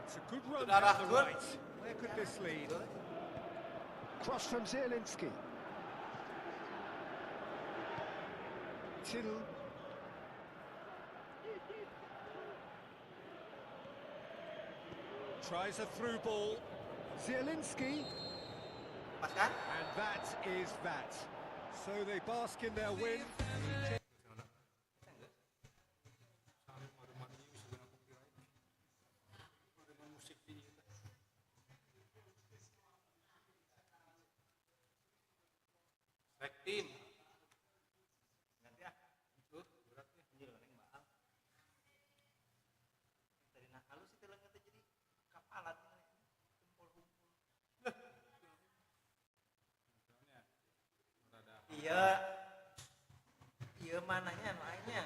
It's a good run down the right. Where could this lead? Cross from Zielinski. Till. Tries a through ball. Zielinski.
Pas kan?
And that is that. So they bask in their win.
Back team.
Ganti ah. Berat ya. Anjir, neng bakal. Tadi nak halus itu lang jadi kapalan kumpul-kumpul. Iya. Iya mananya anu aingnya.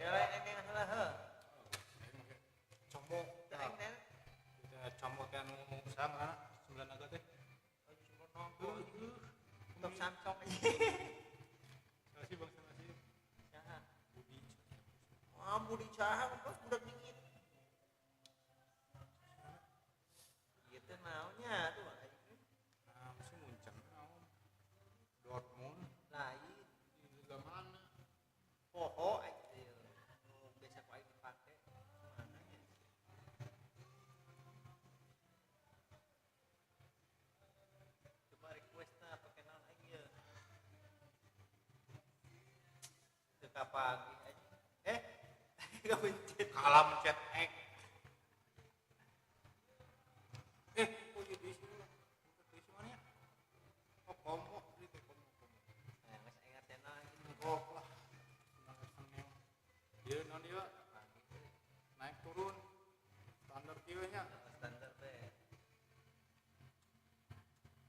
Ya lain ini salah he.
Comok.
Aing teh
Comok yang sama.
Samsung aja.
Nasi bang nasi.
Saha?
Budi.
Budi saha kok budak dikit. Ieu teh naonnya tuh.
Nah, masih muncang naon. Dortmund.
Lain
Di liga mana?
poho anjir. Biasa ku aing dipake. Mana ya? Coba request-na pake naon aing ieu. Teu kapagi anjing. Kepencet.
Kalah mencet X. Oh jadi di sini. Di mana ya? Oh, komo, ini teh komo.
Nah, geus ingat cenah gitu.
Oh lah. Senang. Dia non dia naik turun. Standar kieu nya.
Standar teh.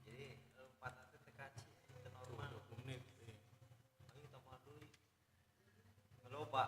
Jadi lompatan teh teu kaci, teu normal.
20 menit.
Ayo tambah deui. Ngeloba.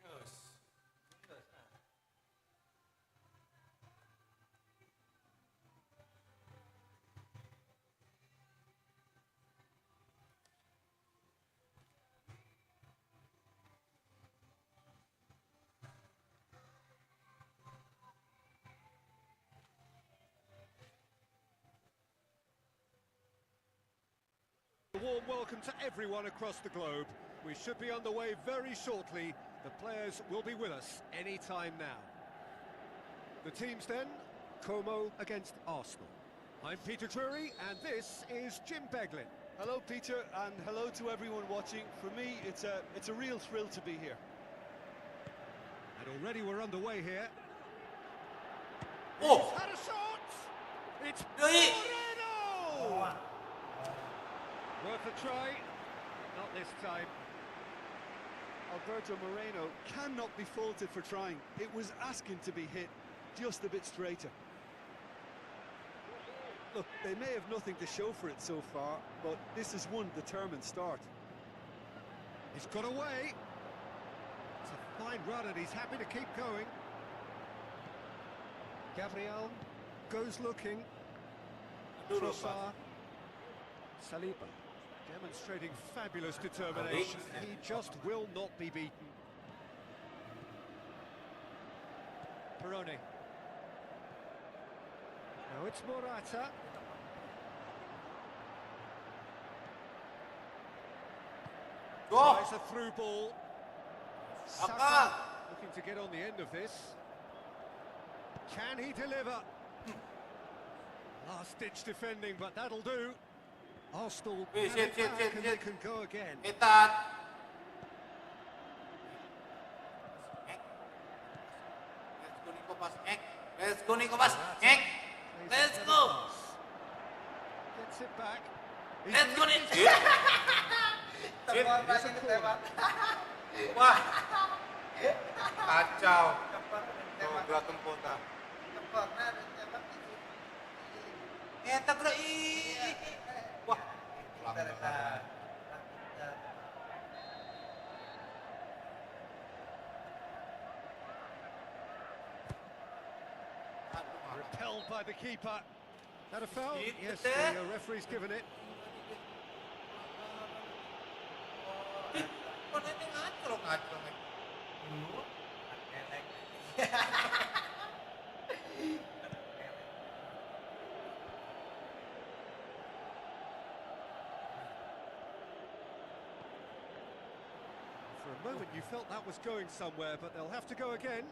Yes.
A warm welcome to everyone across the globe. We should be underway very shortly. The players will be with us any time now. The teams then, Como against Arsenal. I'm Peter Drury, and this is Jim Beglin.
Hello, Peter, and hello to everyone watching. For me, it's a real thrill to be here.
And already we're underway here.
Oh,
Had a shot! It's
Deui.
Moreno! Worth a try. Not this time.
Alberto Moreno cannot be faulted for trying. It was asking to be hit just a bit straighter. Look, they may have nothing to show for it so far, but this is one determined start.
He's got away. It's a fine run and he's happy to keep going. Gabriel goes looking. Trossard. Saliba demonstrating fabulous determination. He just will not be beaten. Peroni. Now it's Morata. Tries a through ball. Saka looking to get on the end of this. Can he deliver? Last-ditch defending, but that'll do. Arsenal
Wait,
have it
shit,
back
shit,
and
shit.
they can go again.
Ketat. Let's go Nico pas.
Plays
Let's
a
go.
clever pass. Gets it back. He's
Let's go
nicked
Nico.
it.
Tebak
It is
lagi
a
ditembak.
Wah. Kacau.
Tebak
Oh,
ditembak.
gerak tempota.
Tebak nah ditembak itu.
Eta bro. Wah.
Ternyata.
Held by the keeper. That a foul?
Gitu
Yes,
deh.
the referee's given it.
Kok ini ngacrong.
For a moment you felt that was going somewhere, but they'll have to go again.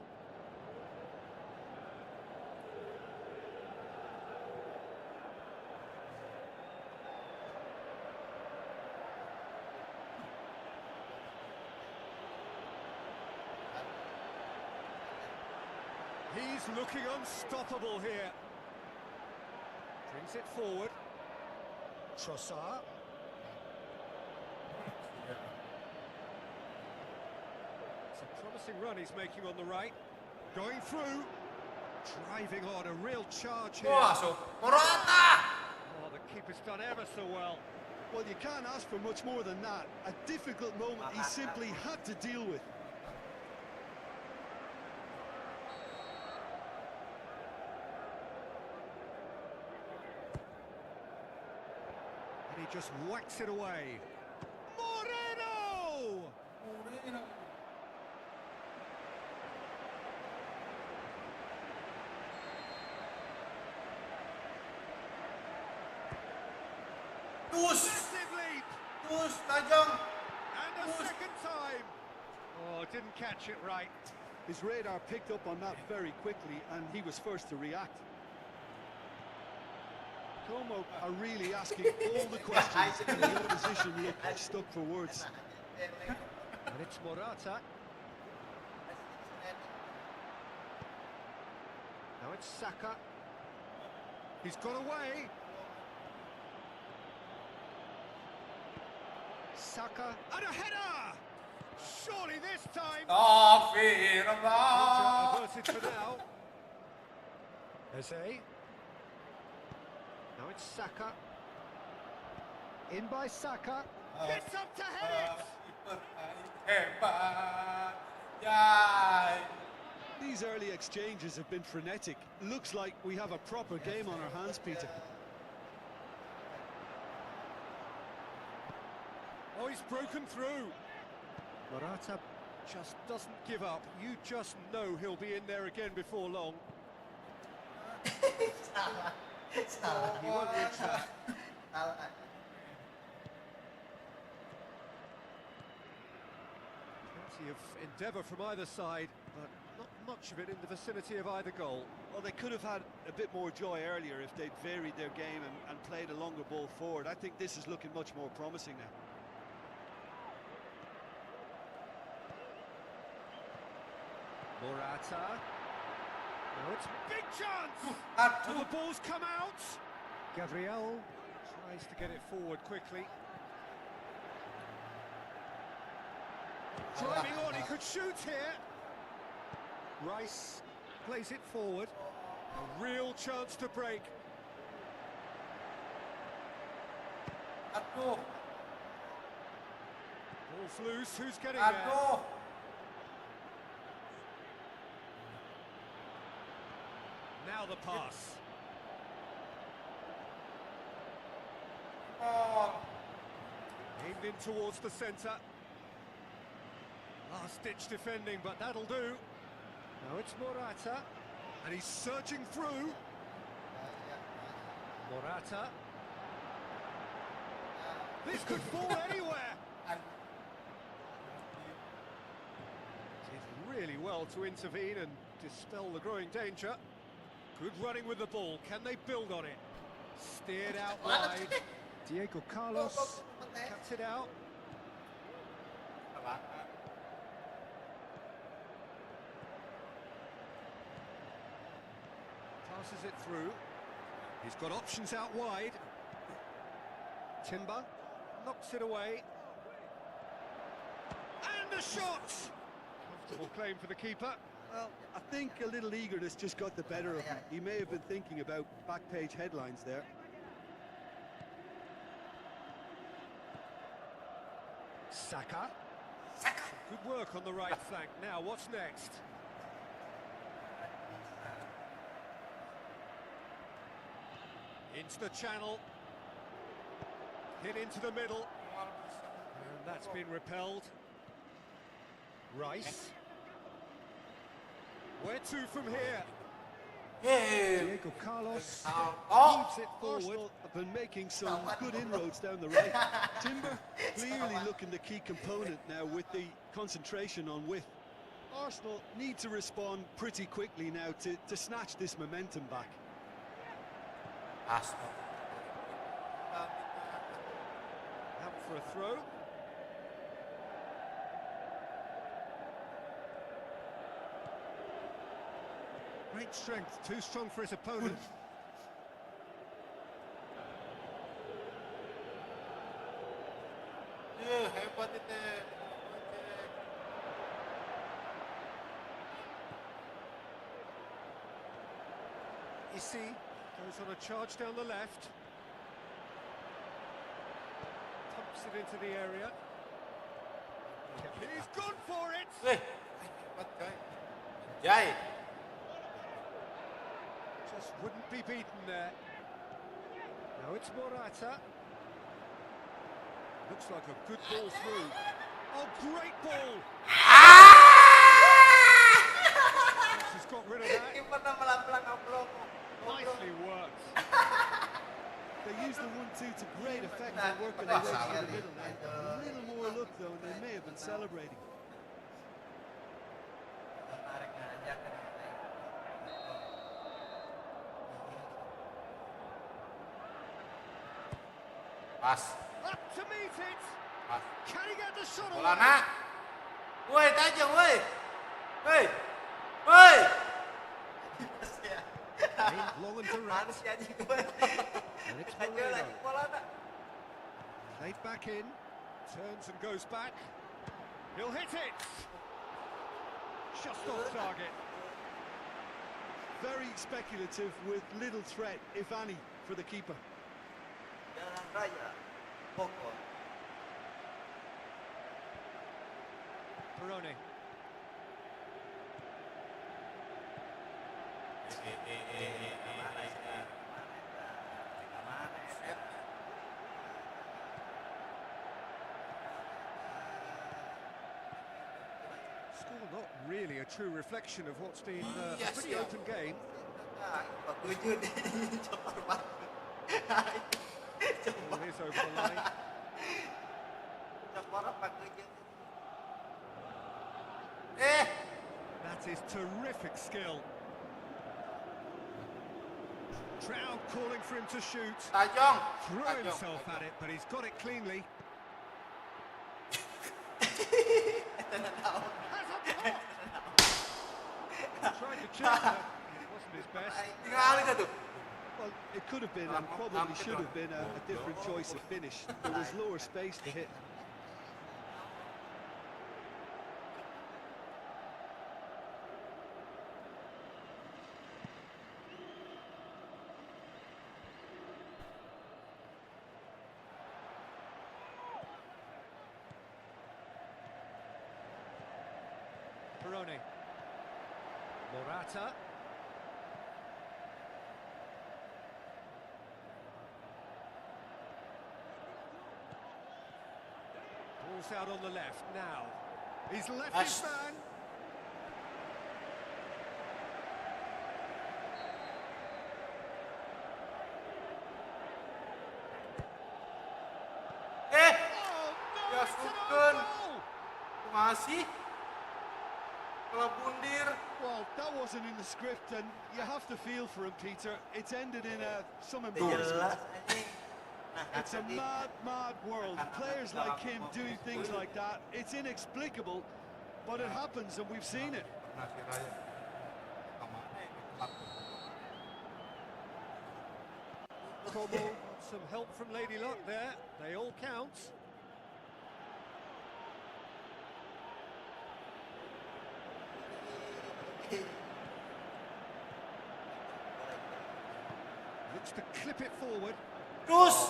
He's looking unstoppable here. Brings it forward. Trossard. It's a promising run he's making on the right. Going through. Driving on, a real charge here.
Wah, so Morata.
Oh, the keeper's done ever so well.
Well, you can't ask for much more than that. A difficult moment he simply had to deal with.
And he just whacks it away. Moreno! Massive leap!
Tajam.
And a second time! Oh, didn't catch it right.
His radar picked up on that very quickly, and he was first to react. Como are really asking all the questions, and the opposition look stuck for words.
And it's Morata. Now it's Saka. He's got away. Saka. And a header! Surely this time.
Astagfirullah.
Averted for now. Eze. Now it's Saka. In by Saka. Gets up to head it!
Hebat. Yay.
These early exchanges have been frenetic. Looks like we have a proper game on our hands, Peter.
Oh, he's broken through. Morata just doesn't give up. You just know he'll be in there again before long. He won't reach that. Plenty of endeavour from either side, but not much of it in the vicinity of either goal.
Well, they could have had a bit more joy earlier if they'd varied their game and played a longer ball forward. I think this is looking much more promising now.
Morata. Now it's big chance!
Aduh.
And the ball's come out! Gabriel tries to get it forward quickly. Driving on, he could shoot here. Rice plays it forward. A real chance to break.
Aduh.
Ball's loose, who's getting there?
Aduh.
Now the pass.
Oh.
Aimed in towards the centre. Last-ditch defending, but that'll do. Now it's Morata. And he's surging through. Morata. This could fall anywhere. Did really well to intervene and dispel the growing danger. Good running with the ball. Can they build on it? Steered out wide. Diego Carlos cuts it out. Passes it through. He's got options out wide. Timber knocks it away. And a shot! Comfortable claim for the keeper.
Well, I think a little eagerness just got the better of him. He may have been thinking about back page headlines there.
Saka. Good work on the right flank. Now, what's next? Finds the channel. Hit into the middle. And that's been repelled. Rice. Where to from here? Diego Carlos moves it forward.
Arsenal have been making some good inroads down the right. Timber clearly looking the key component now with the concentration on width. Arsenal need to respond pretty quickly now to snatch this momentum back.
Arsenal.
Out for a throw. Great strength, too strong for his opponent.
Hebat itu.
Isi goes on a charge down the left. Pumps it into the area. He's gone for it!
Hebat coy. Jai.
Just wouldn't be beaten there. Now it's Morata. Looks like a good ball through. Oh, great ball! He's got rid of that. Nicely worked.
They use the 1-2 to great effect by working their way through the middle. A little more look though, and they may have been celebrating.
Pas.
Up to meet it.
Pas.
Can he get the shot
Bola
away?
nak. Woi, tajam woi. Woi. Woi.
Long and direct. And it's Moreno. Played back in. Turns and goes back. He'll hit it. Just off target.
Very speculative with little threat, if any, for the keeper.
Peroni. Score not really a true reflection of what's been a pretty open game. Ball is over the line. That is terrific skill. Trout calling for him to shoot.
Tajong.
Threw himself at it, but he's got it cleanly. Tried to chip there. It wasn't his best.
Well, it could have been and probably should have been a different choice of finish. There was lower space to hit.
Peroni. Morata. Ball's out on the left now. He's left his man. Oh, no,
Ya
it's an
sukun.
own goal.
Masih. Kalau bundir.
Well, that wasn't in the script, and you have to feel for him, Peter. It's ended in some embarrassment. It's a mad, mad world. Players like him doing things like that, it's inexplicable, but it happens, and we've seen it.
Como, some help from Lady Luck there. They all count. Looks to clip it forward.
Terus.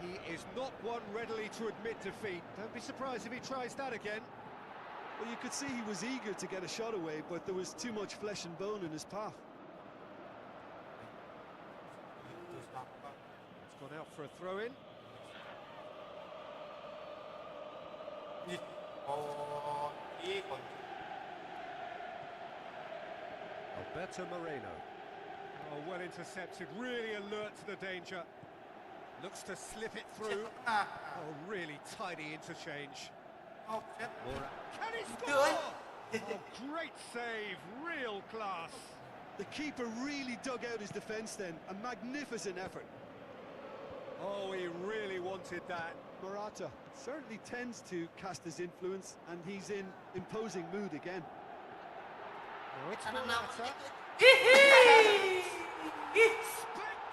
He is not one readily to admit defeat. Don't be surprised if he tries that again.
Well, you could see he was eager to get a shot away, but there was too much flesh and bone in his path.
Gone out for a throw-in.
Oh,
Alberto Moreno. Oh, well intercepted, really alert to the danger. Looks to slip it through. Oh, really tidy interchange.
oh, shit.
Can he
Do
score?
it.
Oh, great save, real class.
The keeper really dug out his defence then. A magnificent effort.
Oh, he really wanted that.
Morata certainly tends to cast his influence, and he's in imposing mood again.
Now it's
Ano na?
Morata.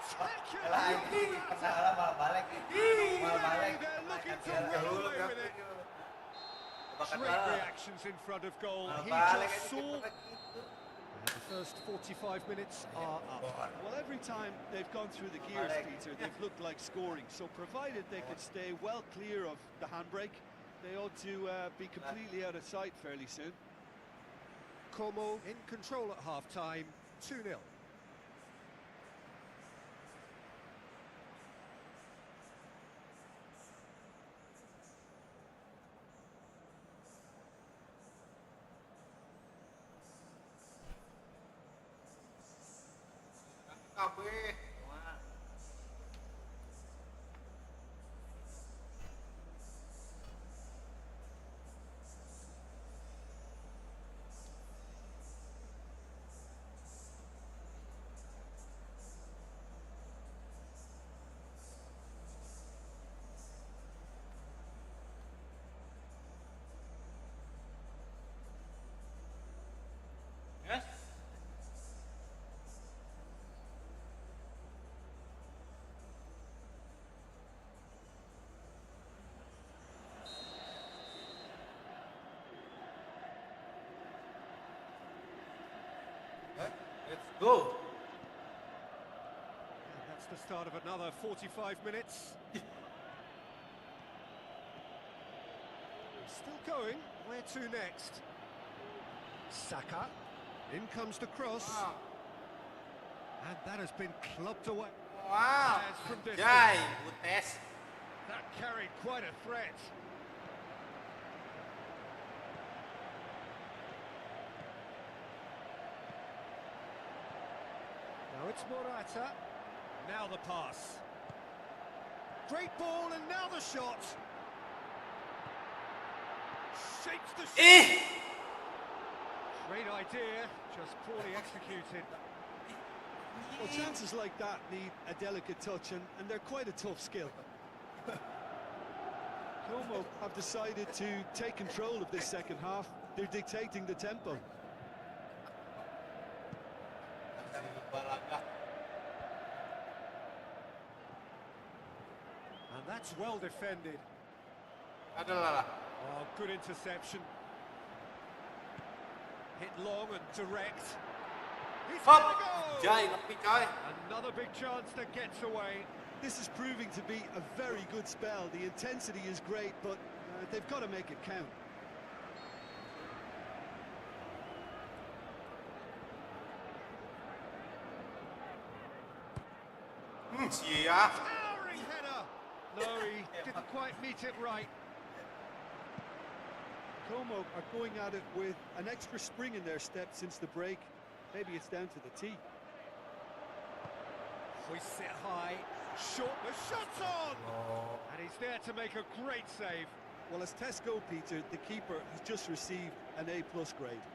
Spectacular!
Kalah ini kalah malah balik. Malah balik.
They're looking to
Malah
run
balik.
away with it. Great reactions in front of goal.
Malah
He
balik
just
ini
saw.
kita gitu.
And the first 45 minutes are up.
Well, every time they've gone through the gears, Peter, they've looked like scoring. So provided they could stay well clear of the handbrake, they ought to be completely out of sight fairly soon.
Como in control at half-time, 2-0.
Kabeh. Yes. Let's go.
And that's the start of another 45 minutes. Still going. Where to next? Saka. In comes the cross.
Wow.
And that has been clubbed away.
Wow.
As from distance.
Jai, PES.
That carried quite a threat. Now it's Morata. Now the pass. Great ball, and now the shot. Shapes the shot. Great idea, just poorly executed.
Well, chances like that need a delicate touch, and they're quite a tough skill. Como have decided to take control of this second half. They're dictating the tempo.
And that's well defended.
Adalah.
Oh, good interception. Hit long and direct. He's
Hop.
gonna go!
Jai, tapi Jai.
Another big chance that gets away.
This is proving to be a very good spell. The intensity is great, but they've got to make it count.
Siap.
Towering header! No, he didn't quite meet it right.
Como are going at it with an extra spring in their step since the break. Maybe it's down to the tee.
Hoists it high. Short, the shot's on! And he's there to make a great save.
Well, as tests go, Peter, the keeper has just received an A+ grade.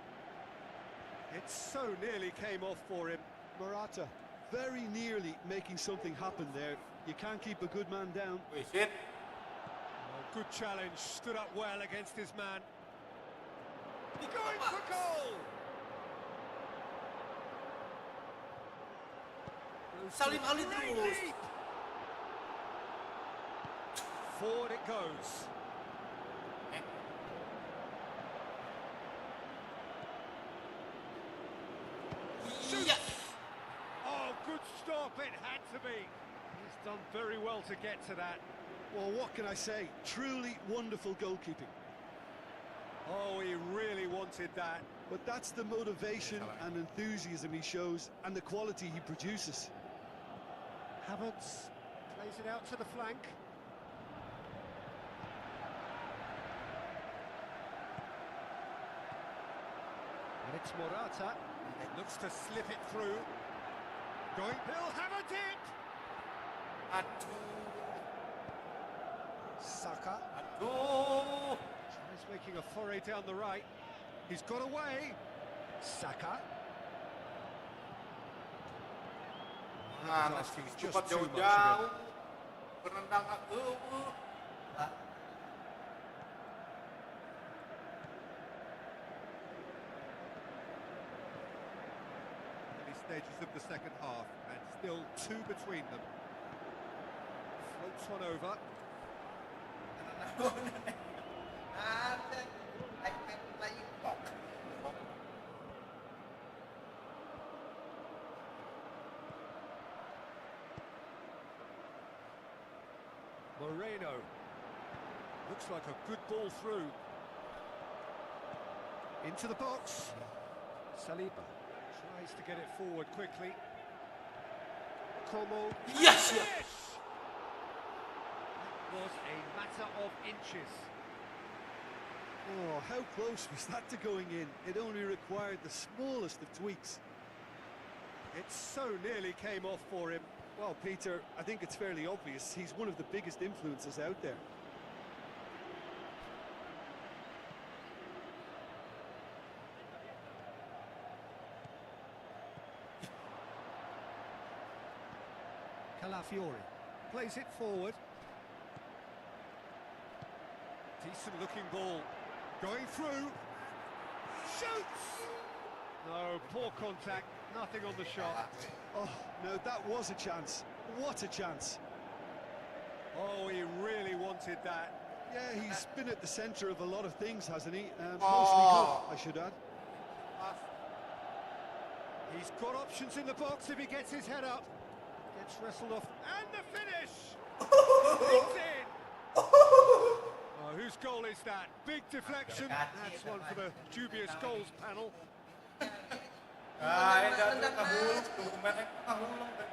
It so nearly came off for him.
Morata, very nearly making something happen there. You can't keep a good man down.
Wih, shit.
Oh, good challenge, stood up well against his man. Going for goal!
Salim Ali terus.
Deep. Forward it goes.
Iya.
Oh, good stop, it had to be. He's done very well to get to that.
Well, what can I say? Truly wonderful goalkeeping.
Oh, he really wanted that.
But that's the motivation and enthusiasm he shows, and the quality he produces.
Havertz Plays it out to the flank. And it's Morata. Looks to slip it through. He'll have a dip!
Aduh.
Saka
Aduh.
tries making a foray down the right. He's got away. Saka.
Mana
Asking
sih?
just
Cepat
too much of
jauh-jauh.
it.
Berendang
Early stages of the second half, and still two between them. Floats one over.
Ada. Lagi kok.
Moreno. Looks like a good ball through. Into the box. Saliba tries to get it forward quickly. Como.
Yes!
Finish! That was a matter of inches.
Oh, how close was that to going in? It only required the smallest of tweaks.
It so nearly came off for him.
Well, Peter, I think it's fairly obvious he's one of the biggest influences out there.
Calafiori plays it forward. Decent looking ball. Going through. Shoots! No, poor contact. Nothing on the shot.
Oh, no, that was a chance. What a chance.
Oh, he really wanted that.
Yeah, he's been at the centre of a lot of things, hasn't he? Mostly
Oh.
good, I should add.
He's got options in the box if he gets his head up. Gets wrestled off. And the finish! It's in! Oh, whose goal is that? Big deflection. That's one for the dubious goals panel.
Ah, enggak tuh kahulung tuh, kemarin kahulung kan.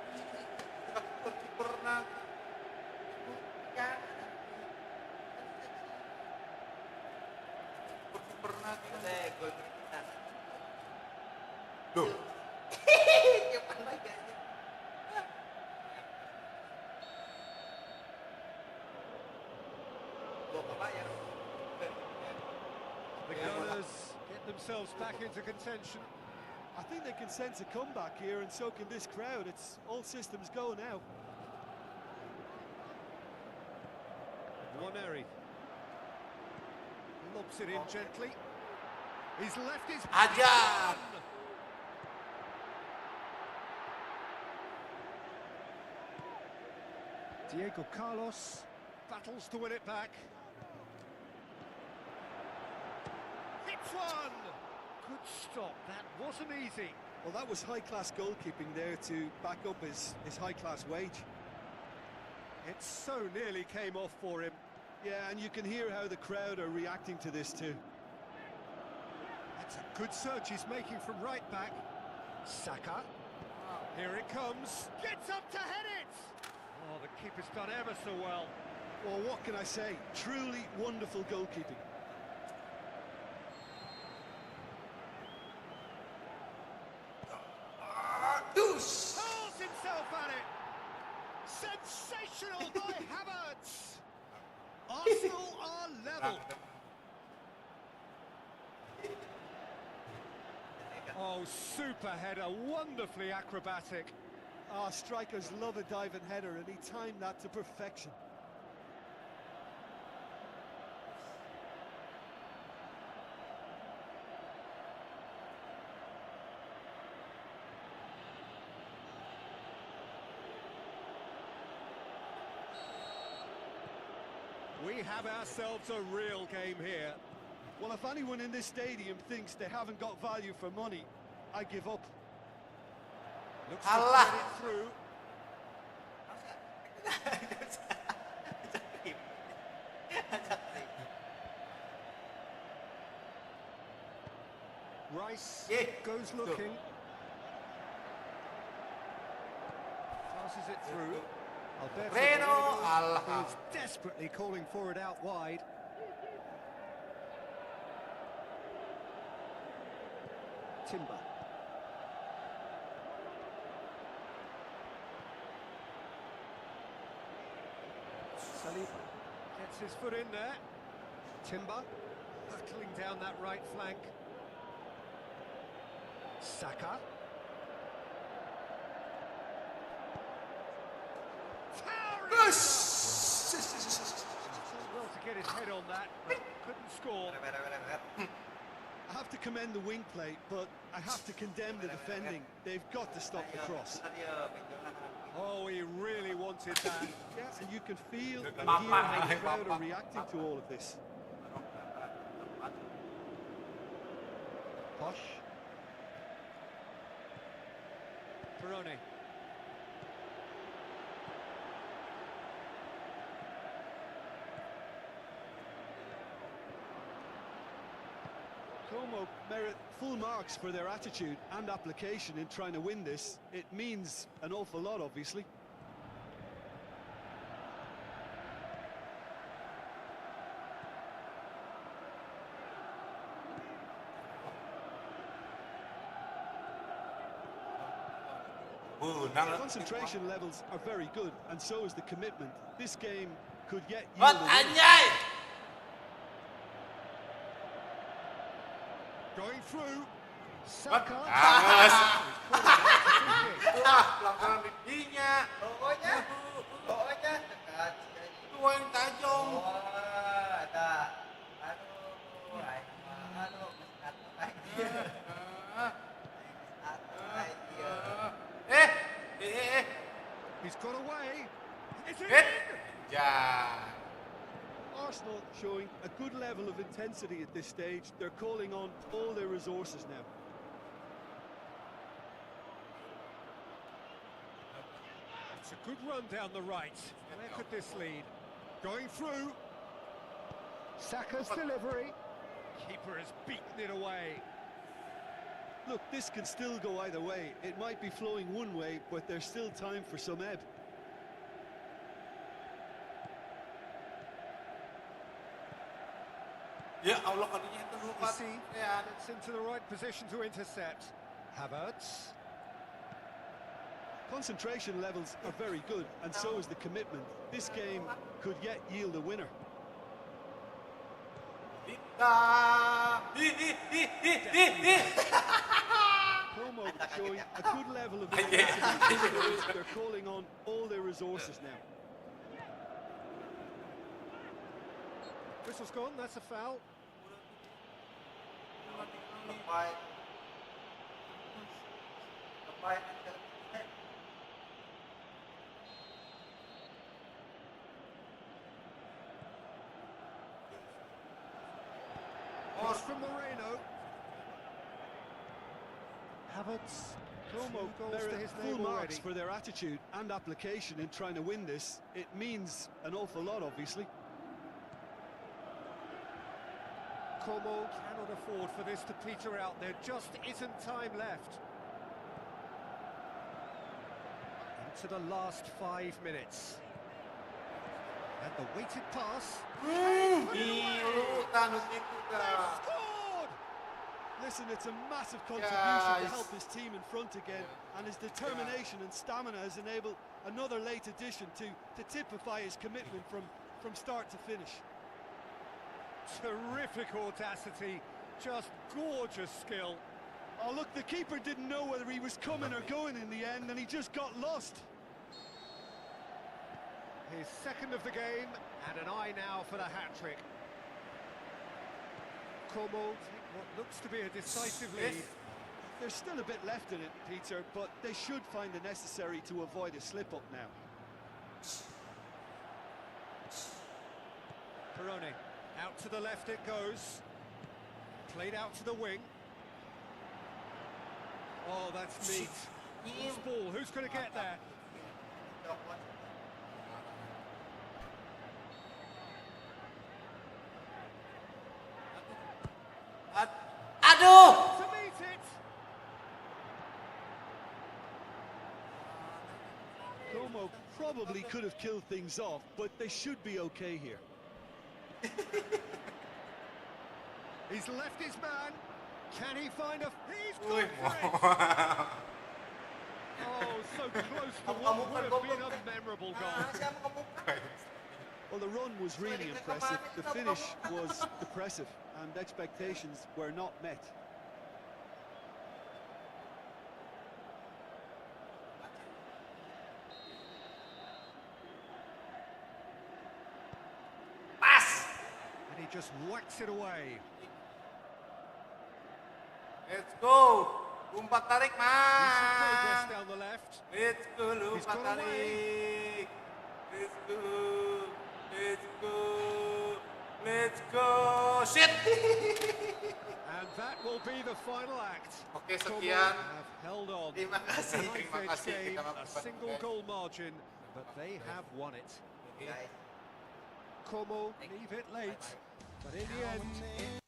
Kiper na. Kiper na
Gol kita.
Loh,
Kapan lagi aja? Gua kebayar.
The Gunners get themselves back into contention.
I think they can sense a comeback here, and so can this crowd. It's all systems go now.
Waneri lobs it in gently. He's left his
Ajar.
Diego Carlos battles to win it back. Hits one! Good stop, that wasn't easy.
Well, that was high-class goalkeeping there to back up his high-class wage.
It so nearly came off for him.
Yeah, and you can hear how the crowd are reacting to this too.
That's a good surge he's making from right back. Saka. Here it comes. Gets up to head it! Oh, the keeper's done ever so well.
Well, what can I say? Truly wonderful goalkeeping.
dus.
Hurls himself at it. Sensational by Havertz. Arsenal are level. Oh, super header, wonderfully acrobatic.
Ah, strikers love a diving header, and he timed that to perfection.
We have ourselves a real game here.
Well, if anyone in this stadium thinks they haven't got value for money, I give up.
Looks to
Allah.
get it through. Rice
Yeah.
goes looking. Passes it through. Alberto.
Reno. malah.
He's desperately calling for it out wide. Timber. Saliba gets his foot in there. Timber hurtling down that right flank. Saka.
Yes.
Well to get his head on that, but couldn't score.
I have to commend the wing play, but I have to condemn the defending. They've got to stop the cross.
Oh, he really wanted that.
Yeah, and you can feel and hear how the crowd are reacting to all of this.
Posh. Peroni.
Como merit full marks for their attitude and application in trying to win this. It means an awful lot, obviously. Concentration levels are very good, and so is the commitment. This game could yet yield
What
a win.
anjay?
Going through. Saka.
Angus.
Ah,
Pelanggaran pipinya.
Pokoknya dekat.
Dua yang tajam.
Ada. Aduh, satu lagi. Satu lagi.
He's got away. Is it
Eh.
in?
Ja.
Arsenal showing a good level of intensity at this stage. They're calling on all their resources now.
It's a good run down the right. Where could this lead? Going through. Saka's delivery. Keeper has beaten it away.
Look, this can still go either way. It might be flowing one way, but there's still time for some ebb.
Ya Allah, kadinya itu lupa.
You see,
Ya.
it's into the right position to intercept. Havertz.
Concentration levels are very good, and so is the commitment. This game could yet yield a winner.
Kita.
Como showing a good level of intensity. They're calling on all their resources now.
Whistle's gone, that's a foul. Cross from Moreno. Havertz.
Como
Two goals to
merit
his
full
name
marks
already.
for their attitude and application in trying to win this. It means an awful lot, obviously.
Como cannot afford for this to peter out. There just isn't time left. Into the last 5 minutes. And the weighted pass.
Gila, Thanos itu dah.
Scored! Listen, it's a massive contribution to
Yes.
help his team in front again, and his determination and stamina has enabled another late addition to typify his commitment from start to finish.
Terrific audacity, just gorgeous skill.
Oh, look, the keeper didn't know whether he was coming or going in the end, and he just got lost.
His second of the game, and an eye now for the hat-trick. Como take what looks to be a decisive lead.
There's still a bit left in it, Peter, but they should find the necessary to avoid a slip-up now.
Peroni, out to the left it goes. Played out to the wing. Oh, that's neat. Loose ball, who's going to get there?
Aduh.
To meet it!
Como probably could have killed things off, but they should be okay here.
He's left his man. Can he find a... He's
Wih,
gone for it. Oh, so close to what would have been a memorable goal.
Siapa kebuka?
Well, the run was really impressive. The finish was depressive, and expectations were not met.
Pas.
And he just whacks it away.
Let's go. Umpat tarik,
Decent progress
man.
down the left.
Let's go,
He's
umpat
gone away.
tarik. Let's go. Let's go. Let's go. Shit.
And that will be the final act.
Oke,
Como
sekian.
have held on.
Terima kasih.
A
Terima
knife-edge
kasih.
game,
Kita
a
lakukan,
single
guys.
goal margin, but they have won it.
Oke.
Guys.
Como leave it late, but in the end,